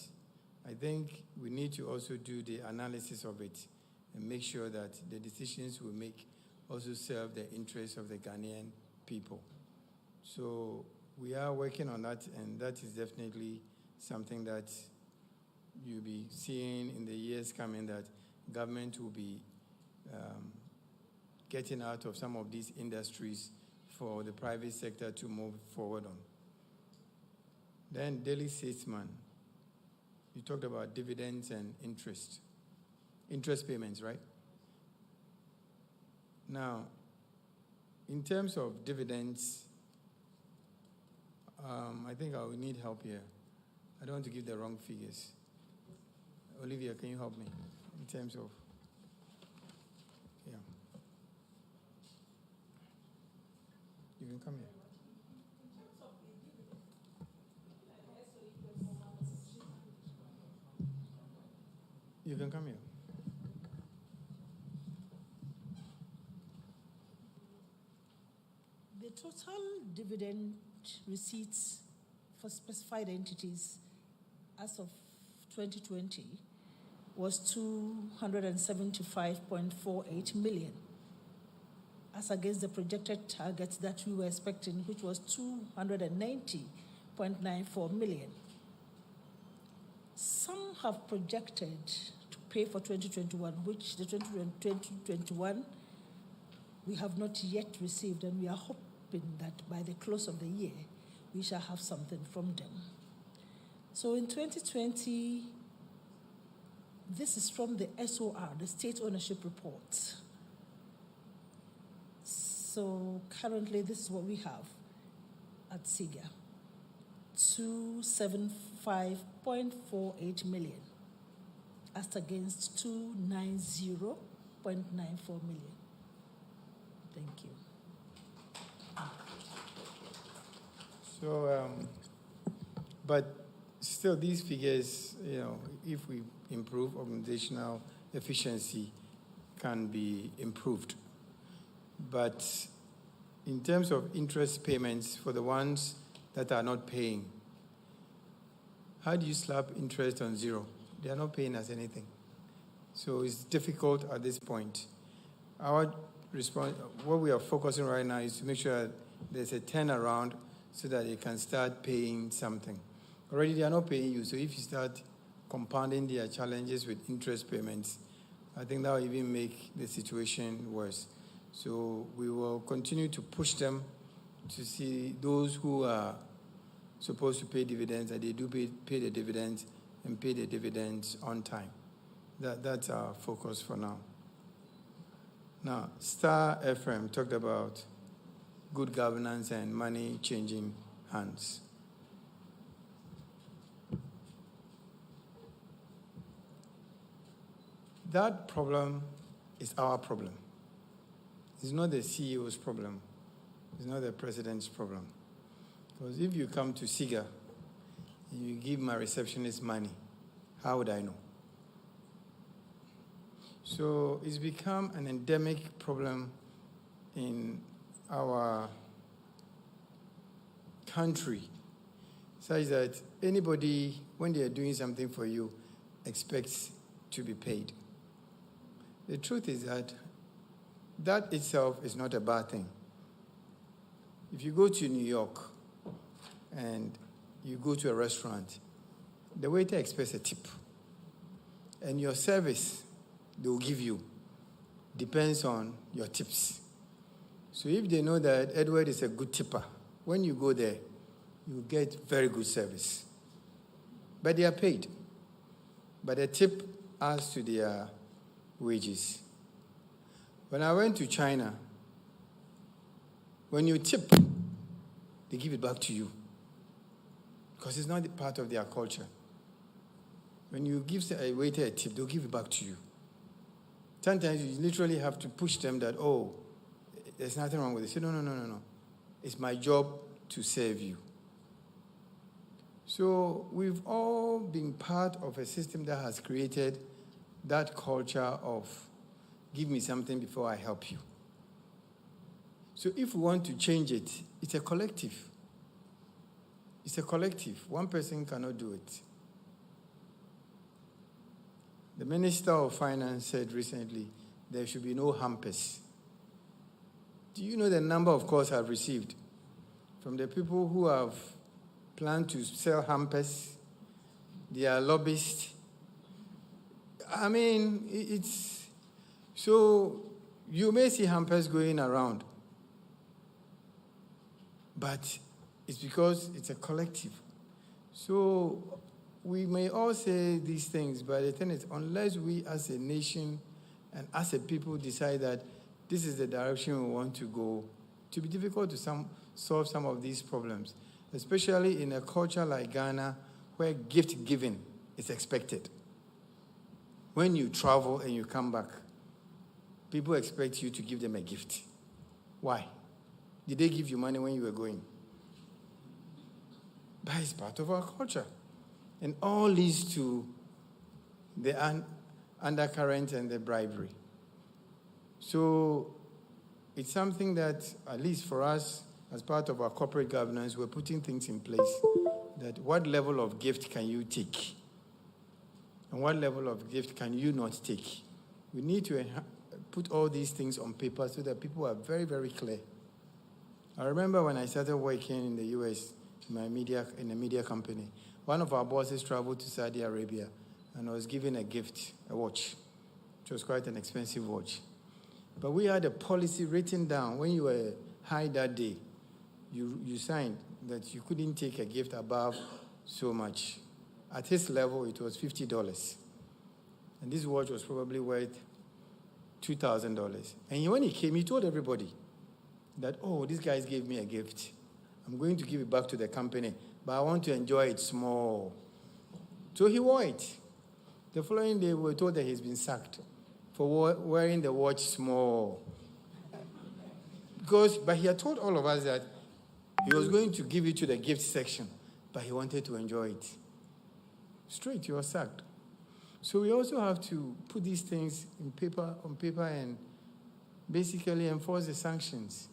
I think we need to also do the analysis of it and make sure that the decisions we make also serve the interests of the Ghanaian people. So we are working on that, and that is definitely something that you'll be seeing in the years coming, that government will be getting out of some of these industries for the private sector to move forward on. Then Daily Statesman, you talked about dividends and interest payments, right? Now, in terms of dividends, I think I will need help here. I don't want to give the wrong figures. Olivia, can you help me in terms of, yeah. You can come here. You can come here. The total dividend receipts for specified entities as of 2020 was 275.48 million, as against the projected target that we were expecting, which was 290.94 million. Some have projected to pay for 2021, which the 2021 we have not yet received, and we are hoping that by the close of the year, we shall have something from them. So in 2020, this is from the SOR, the State Ownership Report. So currently, this is what we have at SIGA, 275.48 million, as against 290.94 million. Thank you. So, but still, these figures, if we improve organizational efficiency, can be improved. But in terms of interest payments for the ones that are not paying, how do you slap interest on zero? They are not paying us anything. So it's difficult at this point. Our response, what we are focusing right now is to make sure that there's a turnaround so that they can start paying something. Already they are not paying you, so if you start compounding their challenges with interest payments, I think that will even make the situation worse. So we will continue to push them to see those who are supposed to pay dividends, that they do pay the dividends and pay the dividends on time. That's our focus for now. Now, Star FM talked about good governance and money changing hands. That problem is our problem. It's not the CEO's problem. It's not the president's problem. Because if you come to SIGA and you give my receptionist money, how would I know? So it's become an endemic problem in our country, such that anybody, when they are doing something for you, expects to be paid. The truth is that itself is not a bad thing. If you go to New York and you go to a restaurant, the waiter expects a tip. And your service they will give you depends on your tips. So if they know that Edward is a good tipper, when you go there, you get very good service. But they are paid. But the tip adds to their wages. When I went to China, when you tip, they give it back to you. Because it's not part of their culture. When you give a waiter a tip, they'll give it back to you. Sometimes you literally have to push them that, oh, there's nothing wrong with it. Say, no. It's my job to serve you. So we've all been part of a system that has created that culture of give me something before I help you. So if we want to change it, it's a collective. It's a collective. One person cannot do it. The Minister of Finance said recently there should be no hampers. Do you know the number of calls I've received from the people who have planned to sell hampers? They are lobbyists. I mean, it's... So you may see hampers going around, but it's because it's a collective. So we may all say these things, but the thing is, unless we as a nation and as a people decide that this is the direction we want to go, it will be difficult to solve some of these problems, especially in a culture like Ghana where gift giving is expected. When you travel and you come back, people expect you to give them a gift. Why? Did they give you money when you were going? That is part of our culture. And all leads to the undercurrent and the bribery. So it's something that, at least for us, as part of our corporate governance, we're putting things in place that what level of gift can you take? And what level of gift can you not take? We need to put all these things on paper so that people are very, very clear. I remember when I started working in the US in a media company, one of our bosses traveled to Saudi Arabia and was given a gift, a watch. It was quite an expensive watch. But we had a policy written down. When you were high that day, you signed that you couldn't take a gift above so much. At his level, it was $50. And this watch was probably worth $2,000. And when he came, he told everybody that, oh, these guys gave me a gift. I'm going to give it back to the company, but I want to enjoy it small. So he wore it. The following day, we were told that he's been sacked for wearing the watch small. But he had told all of us that he was going to give it to the gift section, but he wanted to enjoy it. Straight, he was sacked. So we also have to put these things on paper and basically enforce the sanctions.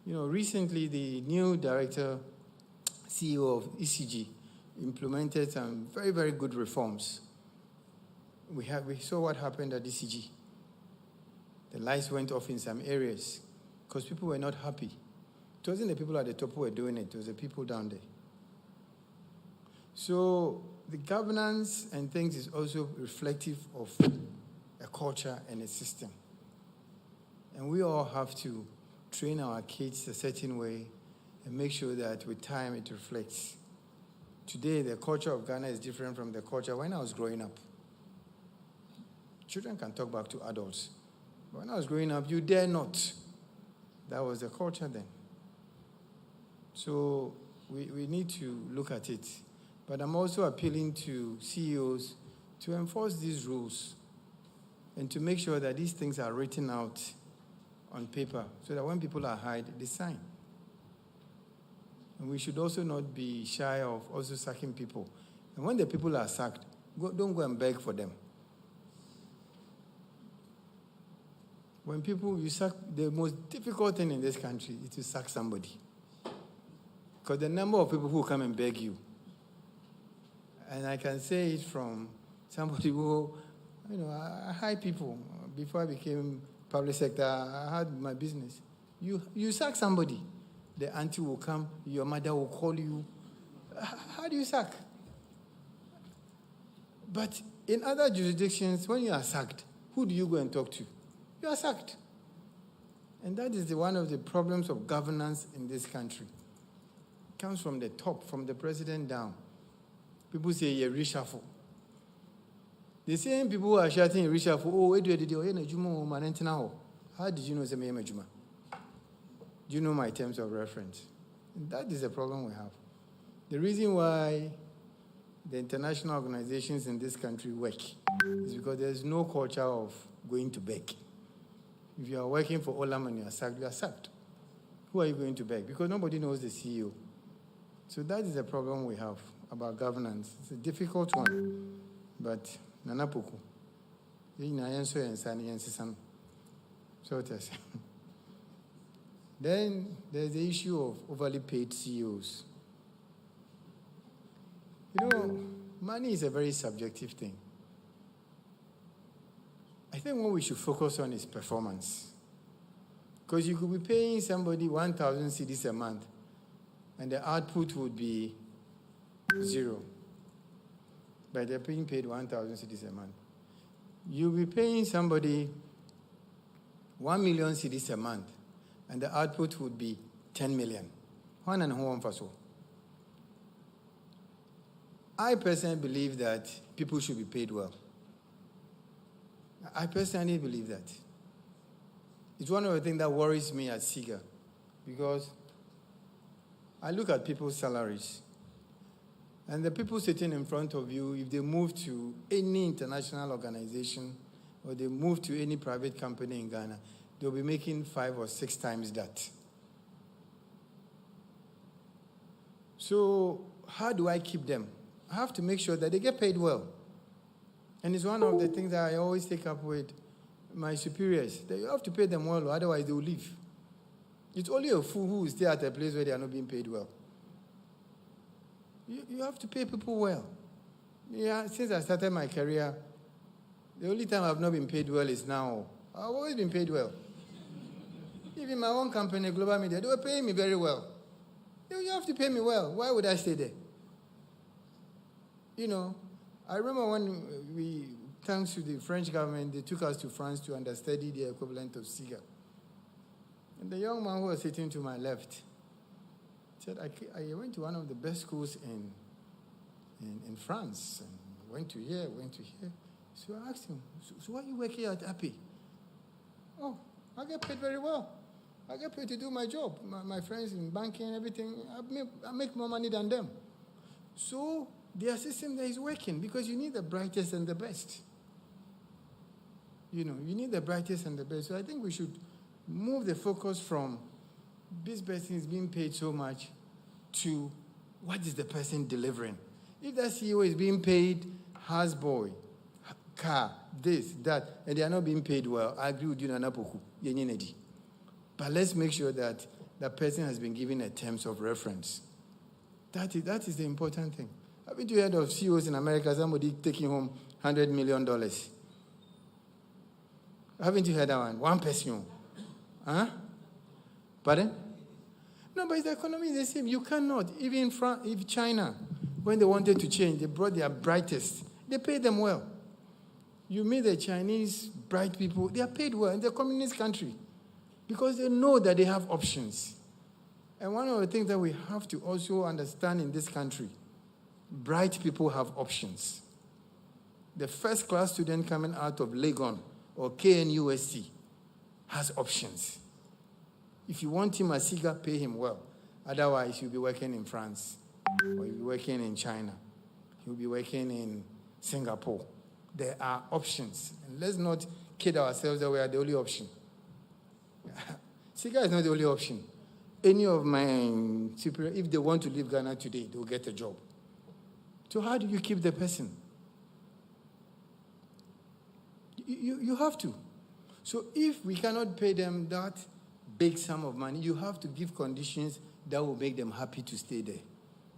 You know, recently the new director, CEO of ECG, implemented some very, very good reforms. We saw what happened at ECG. The lights went off in some areas because people were not happy. It wasn't the people at the top who were doing it, it was the people down there. So the governance and things is also reflective of a culture and a system. And we all have to train our kids a certain way and make sure that with time it reflects. Today, the culture of Ghana is different from the culture when I was growing up. Children can talk back to adults. But when I was growing up, you dare not. That was the culture then. So we need to look at it. But I'm also appealing to CEOs to enforce these rules and to make sure that these things are written out on paper so that when people are hired, they sign. And we should also not be shy of also sacking people. And when the people are sacked, don't go and beg for them. When you sack, the most difficult thing in this country is to sack somebody. Because the number of people who come and beg you, and I can say it from somebody who, I hired people. Before I became public sector, I had my business. You sack somebody, the auntie will come, your mother will call you. How do you sack? But in other jurisdictions, when you are sacked, who do you go and talk to? You are sacked. And that is one of the problems of governance in this country. It comes from the top, from the president down. People say, you reshuffle. The same people who are shouting, reshuffle, how did you know it's a Juma? Do you know my terms of reference? And that is the problem we have. The reason why the international organizations in this country work is because there's no culture of going to beg. If you are working for Olam and you are sacked, you are sacked. Who are you going to beg? Because nobody knows the CEO. So that is the problem we have about governance. It's a difficult one, but nanapuku. So it is. Then there's the issue of overly paid CEOs. Money is a very subjective thing. I think what we should focus on is performance. Because you could be paying somebody 1,000 cedis a month, and the output would be 0. But they're being paid 1,000 cedis a month. You'll be paying somebody 1 million cedis a month, and the output would be 10 million. One and one for so. I personally believe that people should be paid well. I personally believe that. It's one of the things that worries me at SIGA, because I look at people's salaries, and the people sitting in front of you, if they move to any international organization or they move to any private company in Ghana, they'll be making 5 or 6 times that. So how do I keep them? I have to make sure that they get paid well. And it's one of the things that I always take up with my superiors, that you have to pay them well, otherwise they will leave. It's only a fool who will stay at a place where they are not being paid well. You have to pay people well. Yeah, since I started my career, the only time I've not been paid well is now. I've always been paid well. Even my own company, Global Media, they were paying me very well. You have to pay me well. Why would I stay there? I remember when thanks to the French government, they took us to France to understudy the equivalent of SIGA. And the young man who was sitting to my left said, I went to one of the best schools in France, and went to here. So I asked him, so why are you working at API? Oh, I get paid very well. I get paid to do my job. My friends in banking and everything, I make more money than them. So their system there is working, because you need the brightest and the best. You need the brightest and the best. So I think we should move the focus from this person is being paid so much to what is the person delivering. If that CEO is being paid houseboy, car, this, that, and they are not being paid well, I agree with you, Nanapoku. But let's make sure that the person has been given a terms of reference. That is the important thing. Haven't you heard of CEOs in America, somebody taking home $100 million? Haven't you heard that one? One person. Huh? Pardon? No, but the economy is the same. You cannot. Even if China, when they wanted to change, they brought their brightest. They paid them well. You meet the Chinese bright people, they are paid well in the communist country because they know that they have options. And one of the things that we have to also understand in this country, bright people have options. The first-class student coming out of Legon or KNUST has options. If you want him as SIGA, pay him well. Otherwise, he'll be working in France, or he'll be working in China. He'll be working in Singapore. There are options. And let's not kid ourselves that we are the only option. SIGA is not the only option. Any of my superiors, if they want to leave Ghana today, they'll get a job. So how do you keep the person? You have to. So if we cannot pay them that big sum of money, you have to give conditions that will make them happy to stay there.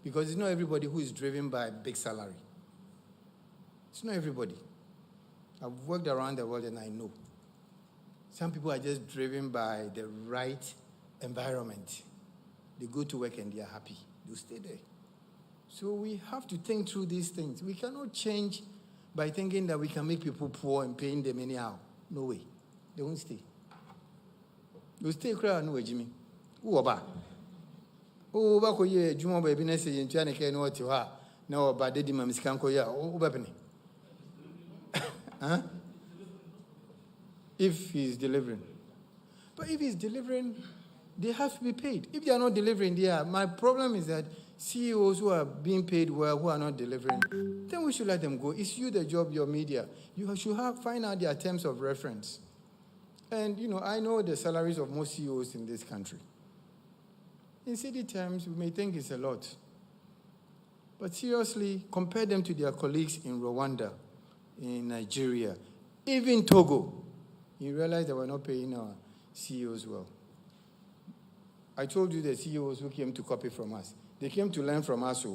Because it's not everybody who is driven by a big salary. It's not everybody. I've worked around the world and I know. Some people are just driven by the right environment. They go to work and they are happy. They'll stay there. So we have to think through these things. We cannot change by thinking that we can make people poor and paying them anyhow. No way. They won't stay. They'll stay crowd no way, Jimmy. Who about? Oh, back here, Juma baby, Nessie, and Janica, no what you are. No, about Daddy Mammy Scanco, yeah, oh, baby. Huh? If he's delivering. But if he's delivering, they have to be paid. If they are not delivering, my problem is that CEOs who are being paid well, who are not delivering, then we should let them go. It's you, the job, your media. You should find out their terms of reference. And, I know the salaries of most CEOs in this country. In city terms, we may think it's a lot. But seriously, compare them to their colleagues in Rwanda, in Nigeria, even Togo. You realize that we're not paying our CEOs well. I told you the CEOs who came to copy from us. They came to learn from us.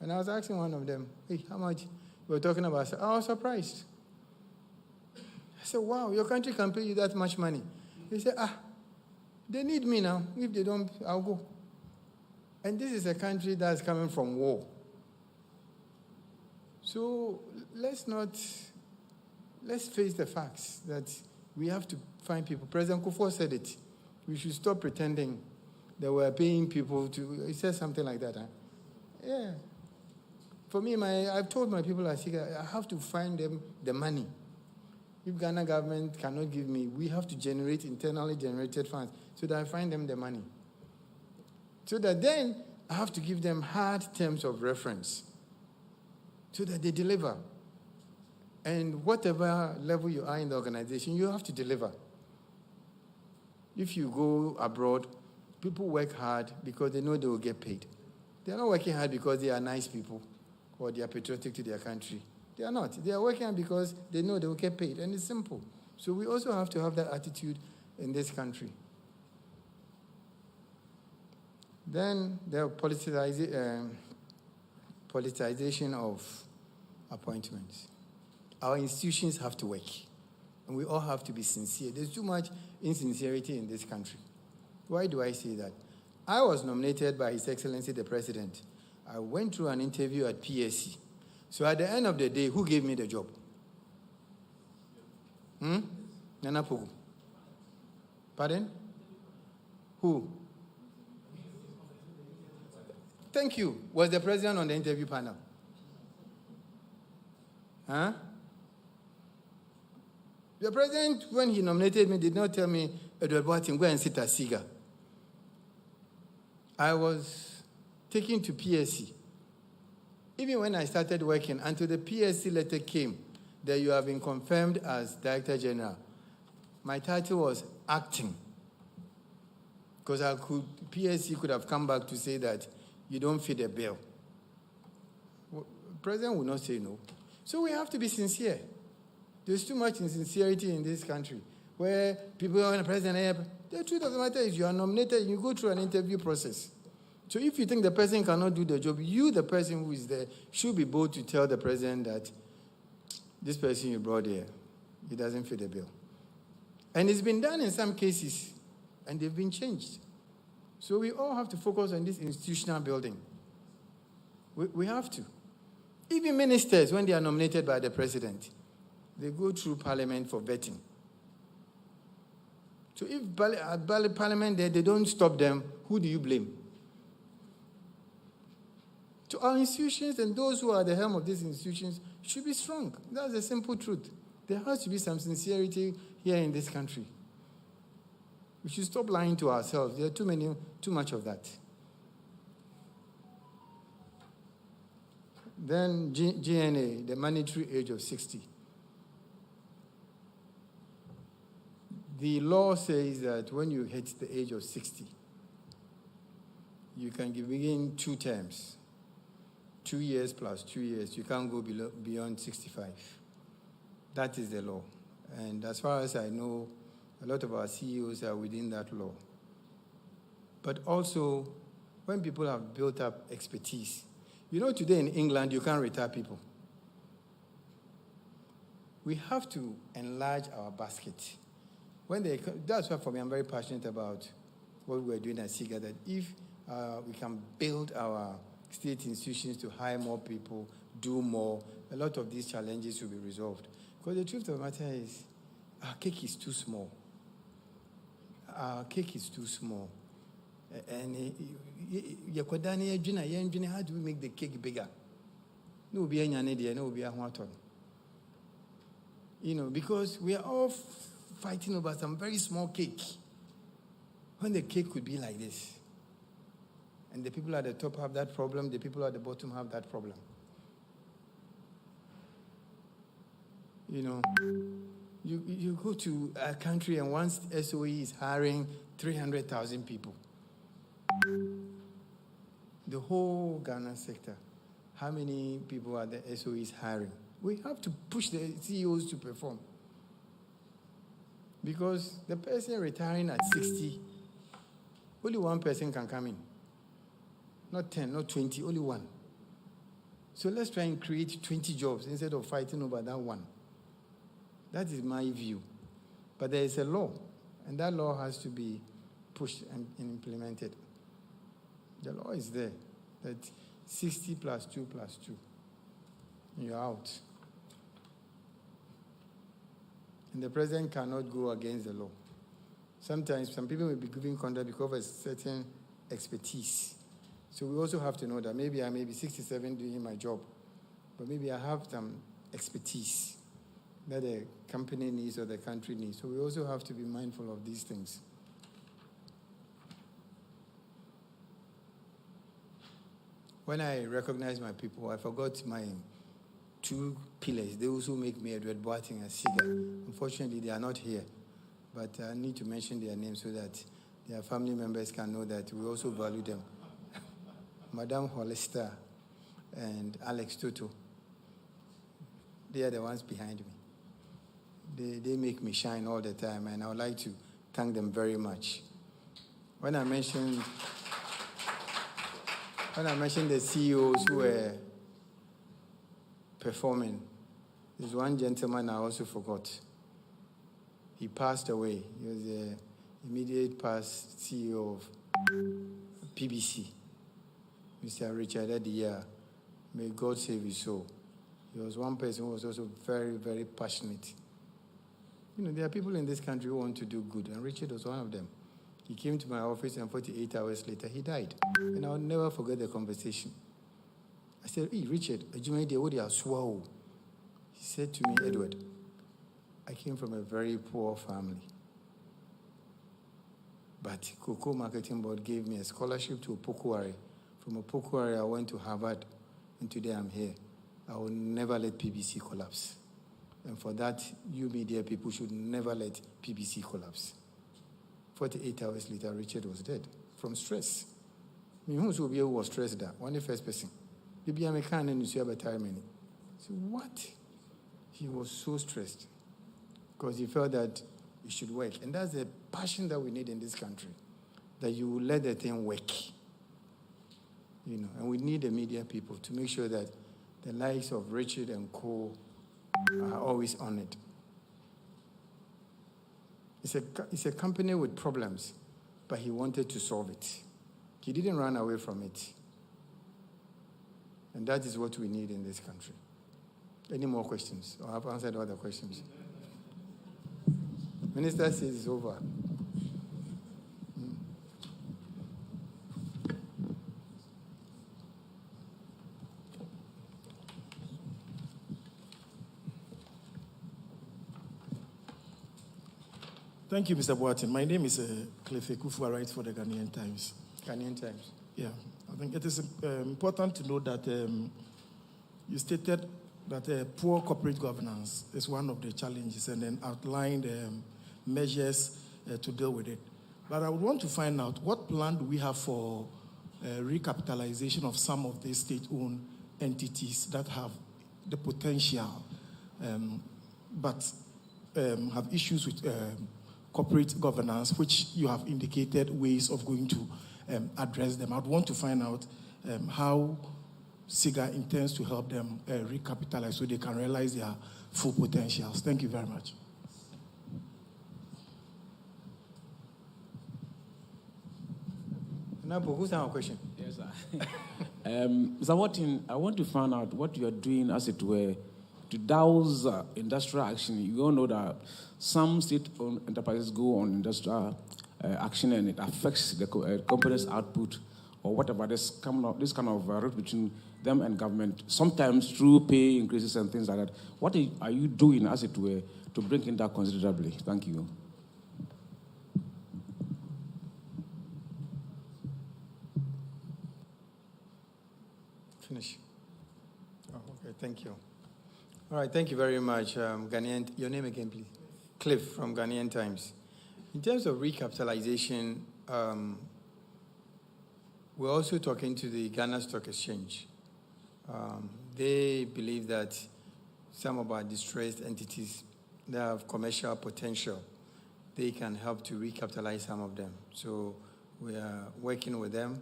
And I was asking one of them, hey, how much? We were talking about, I was surprised. I said, wow, your country can pay you that much money. They said, they need me now. If they don't, I'll go. And this is a country that's coming from war. So let's face the facts that we have to find people. President Kufuor said it. We should stop pretending that we're paying people to, he said something like that. Huh? Yeah. For me, I've told my people, I have to find them the money. If Ghana government cannot give me, we have to generate internally generated funds so that I find them the money. So that then I have to give them hard terms of reference so that they deliver. And whatever level you are in the organization, you have to deliver. If you go abroad, people work hard because they know they will get paid. They are not working hard because they are nice people or they are patriotic to their country. They are not. They are working hard because they know they will get paid. And it's simple. So we also have to have that attitude in this country. Then the politicization of appointments. Our institutions have to work. And we all have to be sincere. There's too much insincerity in this country. Why do I say that? I was nominated by His Excellency the President. I went through an interview at PSC. So at the end of the day, who gave me the job? Nana Pogu. Pardon? Who? Thank you. Was the president on the interview panel? Huh? The president, when he nominated me, did not tell me, Edward Boating, go and sit as SIGA. I was taken to PSC. Even when I started working, until the PSC letter came that you have been confirmed as Director General, my title was acting. Because PSC could have come back to say that you don't fit the bill. The president would not say no. So we have to be sincere. There's too much insincerity in this country where people are the president. The truth of the matter is you are nominated, you go through an interview process. So if you think the person cannot do the job, you, the person who is there, should be bold to tell the president that this person you brought here, he doesn't fit the bill. And it's been done in some cases, and they've been changed. So we all have to focus on this institutional building. We have to. Even ministers, when they are nominated by the president, they go through parliament for vetting. So if at parliament they don't stop them, who do you blame? So our institutions and those who are at the helm of these institutions should be strong. That's the simple truth. There has to be some sincerity here in this country. We should stop lying to ourselves. There are too much of that. Then GNA, the mandatory age of 60. The law says that when you hit the age of 60, you can begin 2 terms. 2 years plus 2 years. You can't go beyond 65. That is the law. And as far as I know, a lot of our CEOs are within that law. But also, when people have built up expertise, you know, today in England, you can't retire people. We have to enlarge our basket. That's why, for me, I'm very passionate about what we're doing at SIGA, that if we can build our state institutions to hire more people, do more, a lot of these challenges will be resolved. Because the truth of the matter is, our cake is too small. Our cake is too small. And how do we make the cake bigger? No, you know, because we are all fighting over some very small cake. When the cake could be like this. And the people at the top have that problem, the people at the bottom have that problem. You know, you go to a country and once SOE is hiring 300,000 people. The whole Ghana sector, how many people are the SOEs hiring? We have to push the CEOs to perform. Because the person retiring at 60 only one person can come in. Not 10, not 20, only one. So let's try and create 20 jobs instead of fighting over that one. That is my view. But there is a law, and that law has to be pushed and implemented. The law is there, that 60 plus 2 plus 2. You're out. And the president cannot go against the law. Sometimes some people will be given contract because of a certain expertise. So we also have to know that maybe I may be 67 doing my job, but maybe I have some expertise that the company needs or the country needs. So we also have to be mindful of these things. When I recognize my people, I forgot my 2 pillars. They also make me Edward Boating and Siga. Unfortunately, they are not here, but I need to mention their names so that their family members can know that we also value them. Madame Hollister and Alex Toto. They are the ones behind me. They make me shine all the time, and I would like to thank them very much. When I mentioned the CEOs who were performing, there's one gentleman I also forgot. He passed away. He was the immediate past CEO of PBC, Mr. Richard Adiya. May God save his soul. He was one person who was also very, very passionate. You know, there are people in this country who want to do good, and Richard was one of them. He came to my office, and 48 hours later, he died. And I'll never forget the conversation. I said, "Hey, Richard, he said to me, "Edward, I came from a very poor family. But Cocoa Marketing Board gave me a scholarship to Opokuwari. From Opokuwari, I went to Harvard, and today I'm here. I will never let PBC collapse. And for that, you media people should never let PBC collapse." 48 hours later, Richard was dead from stress. I mean, who was stressed that? One the first person. Maybe I'm a can and you see about time. So what? He was so stressed because he felt that it should work. And that's the passion that we need in this country, that you will let the thing work. You know, and we need the media people to make sure that the likes of Richard and Co are always honored. It's a company with problems, but he wanted to solve it. He didn't run away from it. And that is what we need in this country. Any more questions? Or I've answered all the questions. Minister says it's over. Thank you, Mr. Boatin. My name is Cliff Ekufu. I write for the Ghanaian Times. Ghanaian Times. Yeah, I think it is important to know that you stated that poor corporate governance is one of the challenges and then outlined measures to deal with it. But I would want to find out what plan do we have for recapitalization of some of the state-owned entities that have the potential but have issues with corporate governance, which you have indicated ways of going to address them. I'd want to find out how SIGA intends to help them recapitalize so they can realize their full potentials. Thank you very much. Napo, who's our question? Yes, sir. Mr. Watin, I want to find out what you are doing, as it were, to douse industrial action. You all know that some state-owned enterprises go on industrial action and it affects the company's output or whatever. This kind of route between them and government, sometimes through pay increases and things like that. What are you doing, as it were, to bring in that considerably? Thank you. Finish. Oh, okay, thank you. All right, thank you very much, Ghanaian. Your name again, please. Cliff from Ghanaian Times. In terms of recapitalization, we're also talking to the Ghana Stock Exchange. They believe that some of our distressed entities that have commercial potential, they can help to recapitalize some of them. So We are working with them.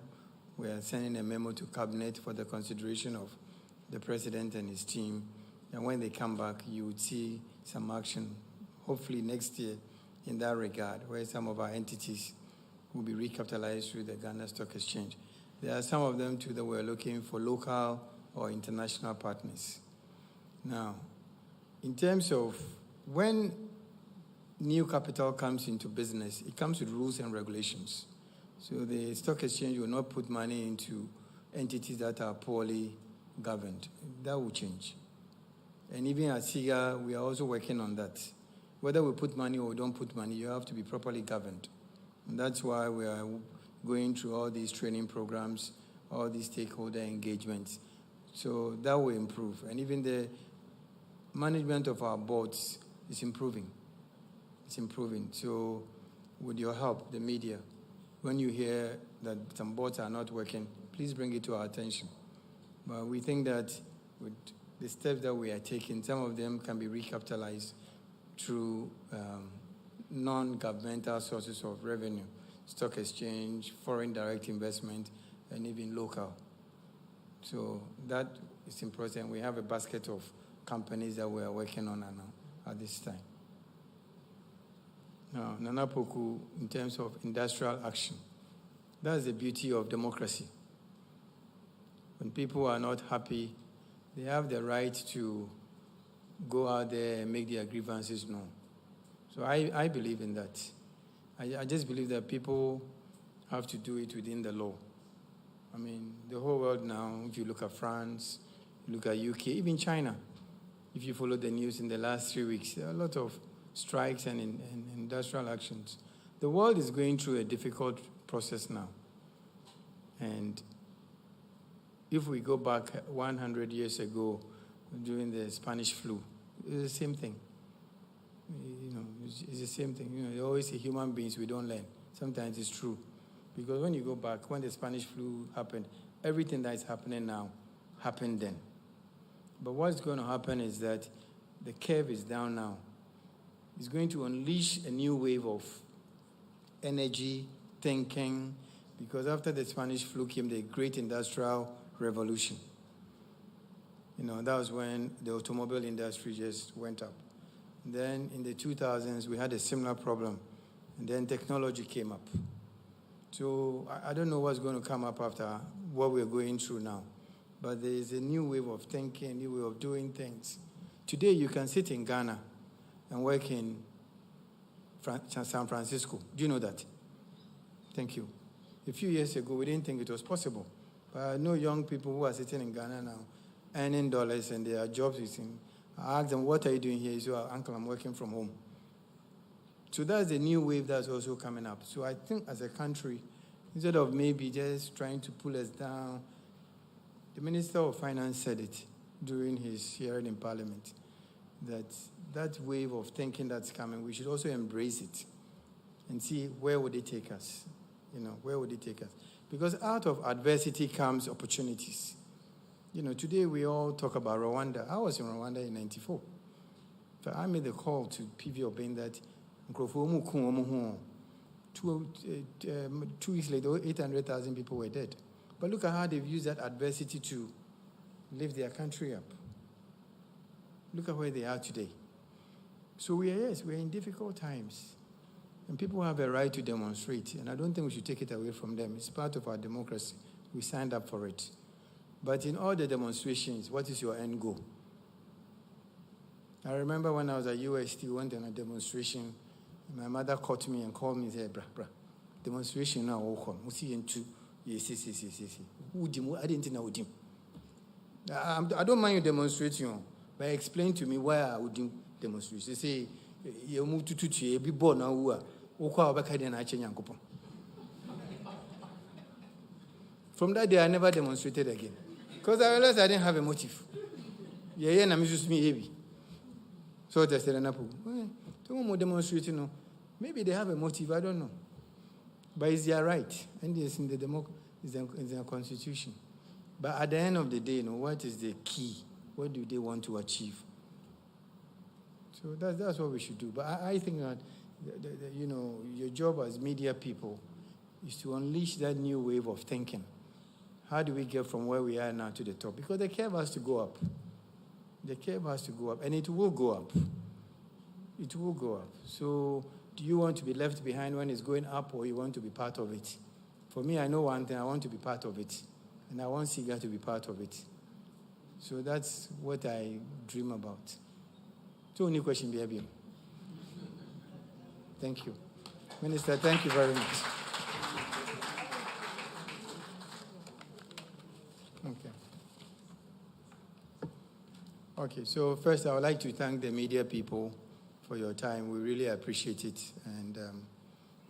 We are sending a memo to Cabinet for the consideration of the President and his team. And when they come back, you would see some action, hopefully next year, in that regard, where some of our entities will be recapitalized through the Ghana Stock Exchange. There are some of them, too, that we're looking for local or international partners. Now, in terms of when new capital comes into business, it comes with rules and regulations. So the stock exchange will not put money into entities that are poorly governed. That will change. And even at SIGA, we are also working on that. Whether we put money or we don't put money, you have to be properly governed. And that's why we are going through all these training programs, all these stakeholder engagements. So that will improve. And even the management of our boards is improving. It's improving. So with your help, the media, when you hear that some boards are not working, please bring it to our attention. But we think that with the steps that we are taking, some of them can be recapitalized through non-governmental sources of revenue, stock exchange, foreign direct investment, and even local. So that is important. We have a basket of companies that we are working on now at this time. Now, Nana Poku, in terms of industrial action, that's the beauty of democracy. When people are not happy, they have the right to go out there and make their grievances known. So I believe in that. I just believe that people have to do it within the law. I mean, the whole world now, if you look at France, you look at UK, even China, if you follow the news in the last 3 weeks, there are a lot of strikes and industrial actions. The world is going through a difficult process now. And if we go back 100 years ago during the Spanish flu, it was the same thing. You know, it's the same thing. You know, they always say human beings, we don't learn. Sometimes it's true. Because when you go back, when the Spanish flu happened, everything that is happening now happened then. But what's going to happen is that the curve is down now. It's going to unleash a new wave of energy, thinking, because after the Spanish flu came the great industrial revolution. You know, that was when the automobile industry just went up. Then in the 2000s, we had a similar problem. And then technology came up. So I don't know what's going to come up after what we're going through now. But there is a new wave of thinking, a new way of doing things. Today, you can sit in Ghana and work in San Francisco. Do you know that? Thank you. A few years ago, we didn't think it was possible. But I know young people who are sitting in Ghana now, earning dollars, and their jobs is in. I asked them, what are you doing here? He said, uncle, I'm working from home. So that's a new wave that's also coming up. So I think as a country, instead of maybe just trying to pull us down, the Minister of Finance said it during his hearing in Parliament, that wave of thinking that's coming, we should also embrace it and see where would it take us. You know, where would it take us? Because out of adversity comes opportunities. You know, today we all talk about Rwanda. I was in Rwanda in 1994. So I made the call to PV Obeng that 2 weeks later, 800,000 people were dead. But look at how they've used that adversity to lift their country up. Look at where they are today. So we're in difficult times. And people have a right to demonstrate. And I don't think we should take it away from them. It's part of our democracy. We signed up for it. But in all the demonstrations, what is your end goal? I remember when I was at UST, we went on a demonstration. My mother caught me and called me and said, brah, demonstration now, we'll see in two. Yes. I didn't know him. I don't mind you demonstrating, but explain to me why I would do demonstration. They say, you move to be born now. From that day, I never demonstrated again. Because I realized I didn't have a motive. I'm just me heavy. So I said, don't more demonstrating. Maybe they have a motive, I don't know. But it's their right. And it's in the constitution. But at the end of the day, what is the key? What do they want to achieve? So that's what we should do. But I think that, your job as media people is to unleash that new wave of thinking. How do we get from where we are now to the top? Because the curve has to go up. The curve has to go up, and it will go up. It will go up. So do you want to be left behind when it's going up, or you want to be part of it? For me, I know one thing. I want to be part of it, and I want SIGA to be part of it. So that's what I dream about. So, only question, baby. Thank you. Minister, thank you very much. Okay, so first I would like to thank the media people for your time. We really appreciate it, and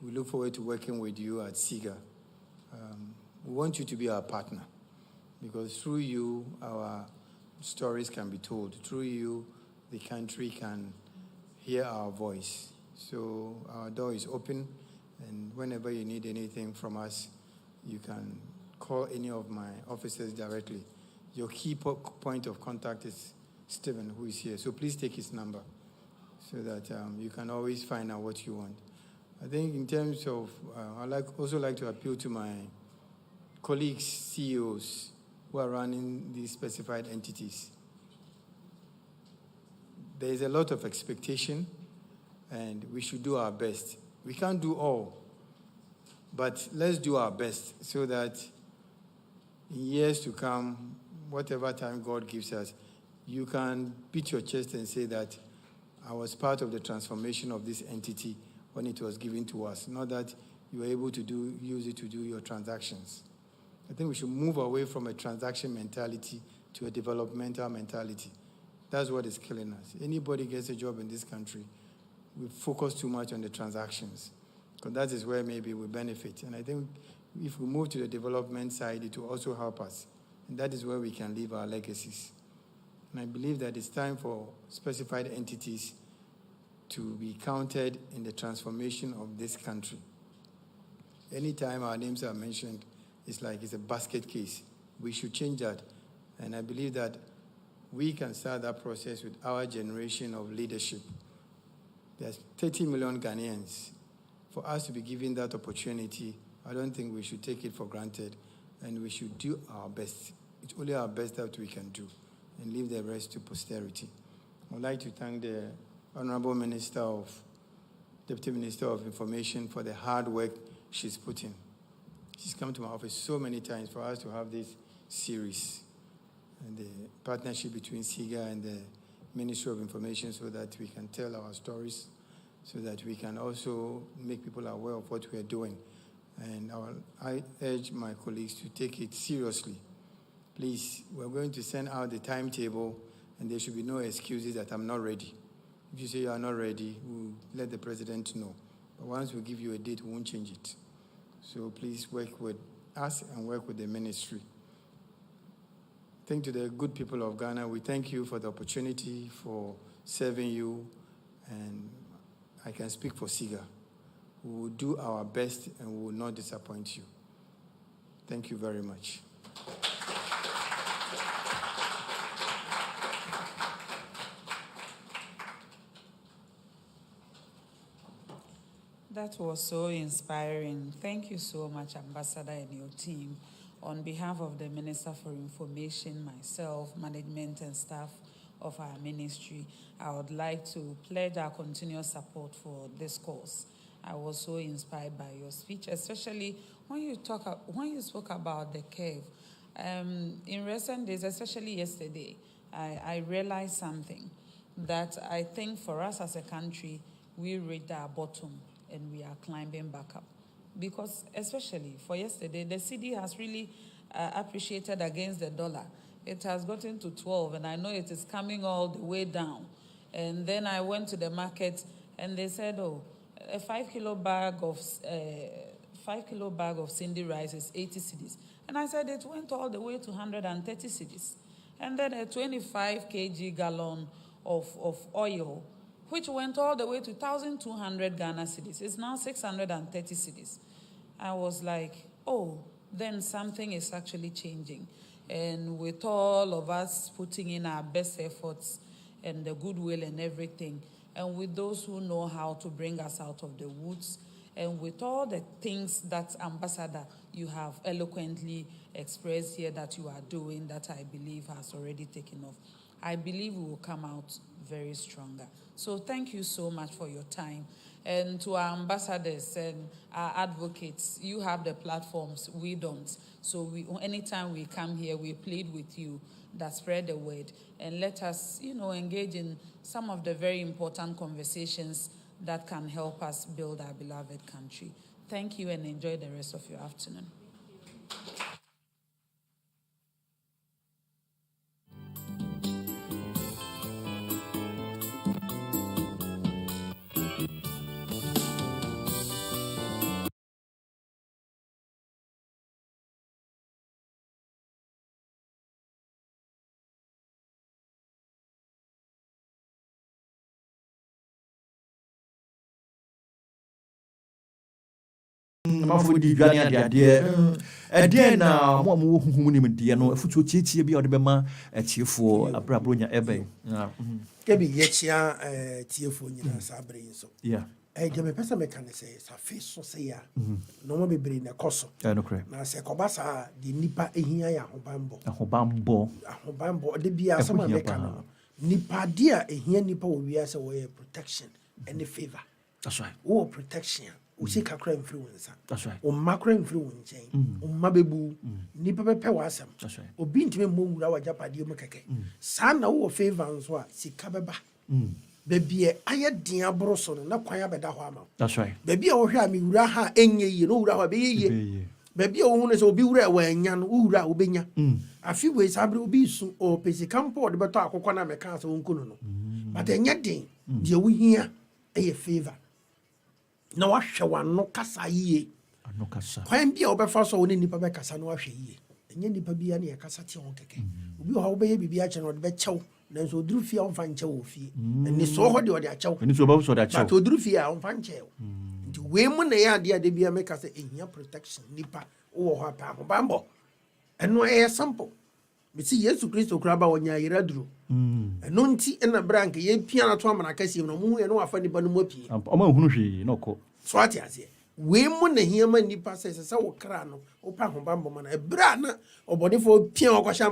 we look forward to working with you at SIGA. We want you to be our partner, because through you, our stories can be told. Through you, the country can hear our voice. So our door is open, and whenever you need anything from us, you can call any of my officers directly. Your key point of contact is Stephen, who is here. So please take his number so that you can always find out what you want. I think in terms of, I'd also like to appeal to my colleagues, CEOs, who are running these specified entities. There is a lot of expectation, and we should do our best. We can't do all, but let's do our best so that in years to come, whatever time God gives us, you can beat your chest and say that I was part of the transformation of this entity when it was given to us, not that you were able to use it to do your transactions. I think we should move away from a transaction mentality to a developmental mentality. That's what is killing us. Anybody gets a job in this country, we focus too much on the transactions, because that is where maybe we benefit. And I think if we move to the development side, it will also help us. And that is where we can leave our legacies. And I believe that it's time for specified entities to be counted in the transformation of this country. Anytime our names are mentioned, it's like it's a basket case. We should change that. And I believe that we can start that process with our generation of leadership. There's 30 million Ghanaians. For us to be given that opportunity, I don't think we should take it for granted, and we should do our best. It's only our best that we can do, and leave the rest to posterity. I would like to thank the Honorable Deputy Minister of Information for the hard work she's put in. She's come to my office so many times for us to have this series and the partnership between SIGA and the Ministry of Information, so that we can tell our stories, so that we can also make people aware of what we are doing. And I urge my colleagues to take it seriously. Please, we're going to send out the timetable, and there should be no excuses that I'm not ready. If you say you are not ready, we'll let the president know. But once we give you a date, we won't change it. So please work with us and work with the ministry. Thank to the good people of Ghana. We thank you for the opportunity for serving you, and I can speak for SIGA. We will do our best and we will not disappoint you. Thank you very much. That was so inspiring. Thank you so much, Ambassador, and your team. On behalf of the Minister for Information, myself, management and staff of our ministry, I would like to pledge our continuous support for this cause. I was so inspired by your speech, especially when you spoke about the curve. In recent days, especially yesterday, I realized something, that I think for us as a country, we reached our bottom and we are climbing back up. Because especially for yesterday, the cedi has really appreciated against the dollar. It has gotten to 12, and I know it is coming all the way down. And then I went to the market, and they said, oh, a 5 kilo bag of Cindy rice is 80 cedis. And I said it went all the way to 130 cedis. And then a 25 kg gallon of oil, which went all the way to 1,200 Ghana cedis. It's now 630 cedis. I was like, oh, then something is actually changing. And with all of us putting in our best efforts and the goodwill and everything, and with those who know how to bring us out of the woods And with all the things that, Ambassador, you have eloquently expressed here that you are doing, that I believe has already taken off, I believe we will come out very stronger. So thank you so much for your time. And to our ambassadors and our advocates, you have the platforms, we don't. So anytime we come here, we plead with you that spread the word and let us, engage in some of the very important conversations that can help us build our beloved country. Thank you and enjoy the rest of your afternoon. Mafo di dwane ade ade na mo mo huhu ni mede no afutuo tietie bia ode bema tiefo abrabronya ebe kebi yechia tiefo nyina sabre so yeah je me pesa me kan say sa fe so say ya no mo bebre na koso no kre na se kobasa di nipa ehia ya ahobambo de bia sama me kan nipa dia ehia nipa wo bia se wo protection and favor. That's right. Wo protection usi kakra influencer. That's right. O macro influence o mabebu nipa bepe wasam. That's right. Obi ntime mmowura wa japade mu keke. Sa na wo favor nso a sika beba. Bebie aye den abroso no na kwan abeda ho ama. That's right. Bebie wo hwe a me wura ha enye yi no wura ha be ye. Bebie wo hu ne se obi wura wa anya no wura obenya. Afi we sabre obi su o pesi campo de beto akokọ na meka so nkono no. But enye den de wo hia eye favor. Na wahwe wano kasa yie ano kasa kwan bia obefa so woni nipa be kasa na wahwe yie enye nipa bia na ye kasa tie won keke obi ho be ye bibia che no de be chew na so oduru fie on fa nche wo fie eni so ho de o de achew eni so ba so de achew but oduru fie on fa nche nti we mu na ya de bia me kasa ehia protection nipa wo ho apa ho bambo eno e sample me si Yesu Kristo kura ba wonya yira duro eno nti na brank ye pia na to amana kasi no mu ye no afa nipa no mu apie o ma hunu hwe no ko so ati ase we mu na hiama nipa se wo kra no wo pa ho bambo mana e bra na obodefo pia okosha